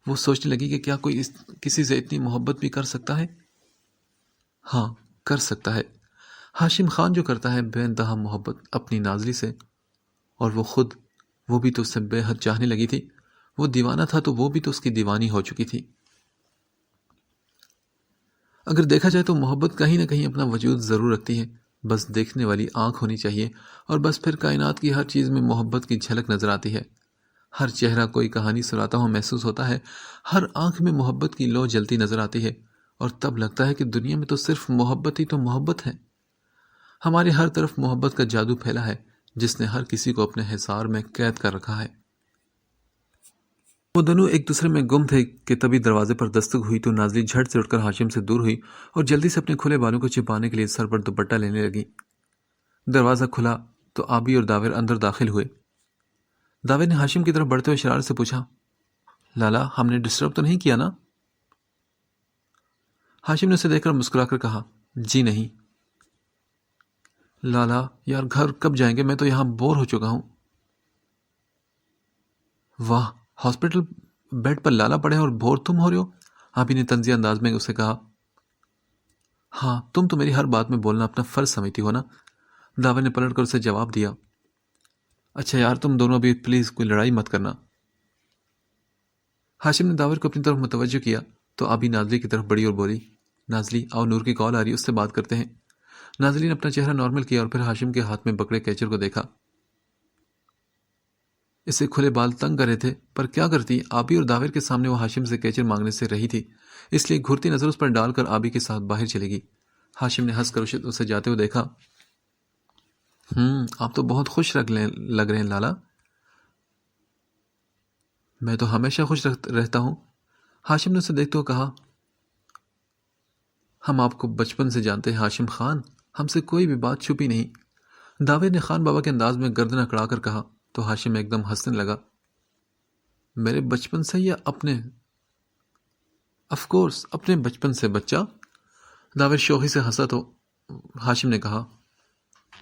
وہ سوچنے لگی کہ کیا کوئی کسی سے اتنی محبت بھی کر سکتا ہے؟ ہاں، کر سکتا ہے۔ ہاشم خان جو کرتا ہے بے انتہا محبت اپنی نازلی سے، اور وہ بھی تو اس سے بے حد چاہنے لگی تھی۔ وہ دیوانہ تھا تو وہ بھی تو اس کی دیوانی ہو چکی تھی۔ اگر دیکھا جائے تو محبت کہیں نہ کہیں اپنا وجود ضرور رکھتی ہے، بس دیکھنے والی آنکھ ہونی چاہیے، اور بس پھر کائنات کی ہر چیز میں محبت کی جھلک نظر آتی ہے۔ ہر چہرہ کوئی کہانی سناتا ہو محسوس ہوتا ہے، ہر آنکھ میں محبت کی لو جلتی نظر آتی ہے، اور تب لگتا ہے کہ دنیا میں تو صرف محبت ہی تو محبت ہے۔ ہمارے ہر طرف محبت کا جادو پھیلا ہے، جس نے ہر کسی کو اپنے حصار میں قید کر رکھا ہے۔ وہ دونوں ایک دوسرے میں گم تھے کہ تبھی دروازے پر دستک ہوئی تو نازلی جھٹ سے اٹھ کر ہاشم سے دور ہوئی اور جلدی سے اپنے کھلے بالوں کو چھپانے کے لیے سر پر دوپٹہ لینے لگی۔ دروازہ کھلا تو آبی اور داور اندر داخل ہوئے۔ داور نے ہاشم کی طرف بڑھتے ہوئے شرارت سے پوچھا، لالا، ہم نے ڈسٹرب تو نہیں کیا نا؟ ہاشم نے اسے دیکھ کر مسکرا کر کہا، جی نہیں۔ لالا یار، گھر کب جائیں گے؟ میں تو یہاں بور ہو چکا ہوں۔ واہ، ہاسپٹل بیڈ پر لالا پڑے اور بور تم ہو رہے ہو؟ آبی نے طنزیہ انداز میں اسے کہا۔ ہاں، تم تو میری ہر بات میں بولنا اپنا فرض سمجھتی ہو نا؟ داور نے پلٹ کر اسے جواب دیا۔ اچھا یار، تم دونوں ابھی پلیز کوئی لڑائی مت کرنا۔ ہاشم نے داور کو اپنی طرف متوجہ کیا تو آبی نازلی کی طرف بڑھی اور بولی، نازلی آؤ، نور کی کال آ رہی ہے، اس سے بات کرتے ہیں۔ نازلی نے اپنا چہرہ نارمل کیا اور پھر ہاشم کے ہاتھ میں پکڑے کیچر کو دیکھا۔ اسے کھلے بال تنگ کر رہے تھے، پر کیا کرتی، آبی اور داور کے سامنے وہ ہاشم سے کیچر مانگنے سے رہی تھی، اس لیے گھرتی نظر اس پر ڈال کر آبی کے ساتھ باہر چلے گی۔ ہاشم نے ہنس کر اسے جاتے ہوئے دیکھا۔ آپ تو بہت خوش لگ رہے ہیں لالا۔ میں تو ہمیشہ خوش رہتا ہوں، ہاشم نے اسے دیکھتے ہوئے کہا۔ ہم آپ کو بچپن سے جانتے ہیں ہاشم خان، ہم سے کوئی بھی بات چھپی نہیں، داور نے خان بابا کے انداز میں گردن اکڑا کر کہا تو ہاشم ایک دم ہنسنے لگا۔ میرے بچپن سے یا اپنے؟ آف کورس اپنے بچپن سے بچہ، داور شوخی سے ہنسا تو ہاشم نے کہا،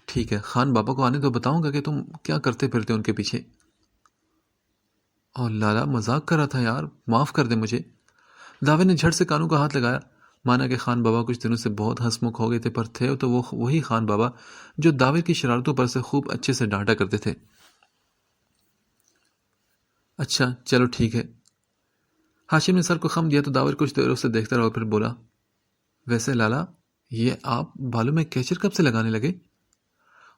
ٹھیک ہے، خان بابا کو آنے تو بتاؤں گا کہ تم کیا کرتے پھرتے ان کے پیچھے۔ اور لالا، مذاق کر رہا تھا یار، معاف کر دے مجھے۔ داور نے جھٹ سے کانوں کا ہاتھ لگایا، مانا کہ خان بابا کچھ دنوں سے بہت ہنس مکھ ہو گئے تھے، پر تھے تو وہ وہی خان بابا جو داور کی شرارتوں پر سے خوب اچھے سے ڈانٹا کرتے تھے۔ اچھا چلو ٹھیک ہے۔ ہاشم نے سر کو خم دیا تو داور کچھ دیر اسے دیکھتا رہا اور پھر بولا، ویسے لالا، یہ آپ بالوں میں کیچر کب سے لگانے لگے؟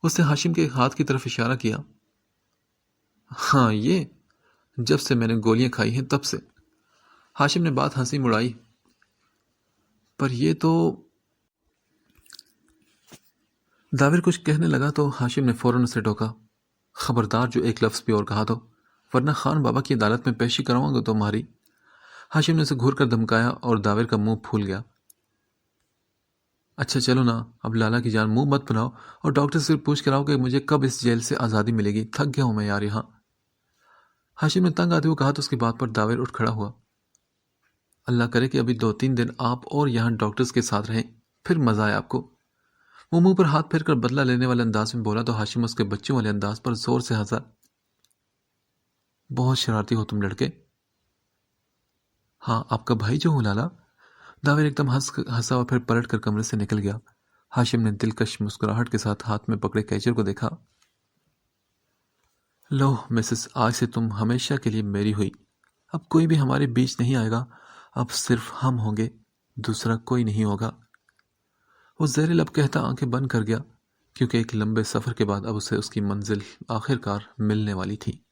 اس نے ہاشم کے ہاتھ کی طرف اشارہ کیا۔ ہاں یہ جب سے میں نے گولیاں کھائی ہیں تب سے۔ ہاشم نے بات ہنسی مڑائی۔ پر یہ تو… داور کچھ کہنے لگا تو ہاشم نے فوراً اسے ٹوکا۔ خبردار جو ایک لفظ بھی اور کہا تو، ورنہ خان بابا کی عدالت میں پیشی کرواؤں گا تمہاری۔ ہاشم نے اسے گھور کر دھمکایا اور داور کا منہ پھول گیا۔ اچھا چلو نا، اب لالا کی جان منہ مت بناؤ اور ڈاکٹر سے پوچھ کر آؤ کہ مجھے کب اس جیل سے آزادی ملے گی، تھک گیا ہوں میں یار یہاں۔ ہاشم نے تنگ آتے ہوئے کہا تو اس کی بات پر داور اٹھ کھڑا ہوا۔ اللہ کرے کہ ابھی 2-3 دن آپ اور یہاں ڈاکٹرز کے ساتھ رہیں، پھر مزہ آئے آپ کو۔ وہ منہ پر ہاتھ پھیر کر بدلہ لینے والے انداز میں بولا تو ہاشم اس کے بچوں والے انداز پر زور سے ہنسا۔ بہت شرارتی ہو تم لڑکے۔ ہاں، آپ کا بھائی جو ہوں لالا۔ داور ایک دم ہنسا اور پھر پلٹ کر کمرے سے نکل گیا۔ ہاشم نے دلکش مسکراہٹ کے ساتھ ہاتھ میں پکڑے کیچر کو دیکھا۔ لو مسز، آج سے تم ہمیشہ کے لیے میری ہوئی۔ اب کوئی بھی ہمارے بیچ نہیں آئے گا، اب صرف ہم ہوں گے، دوسرا کوئی نہیں ہوگا۔ وہ زیر لب کہتا آنکھیں بند کر گیا، کیونکہ ایک لمبے سفر کے بعد اب اسے اس کی منزل آخر کار ملنے والی تھی۔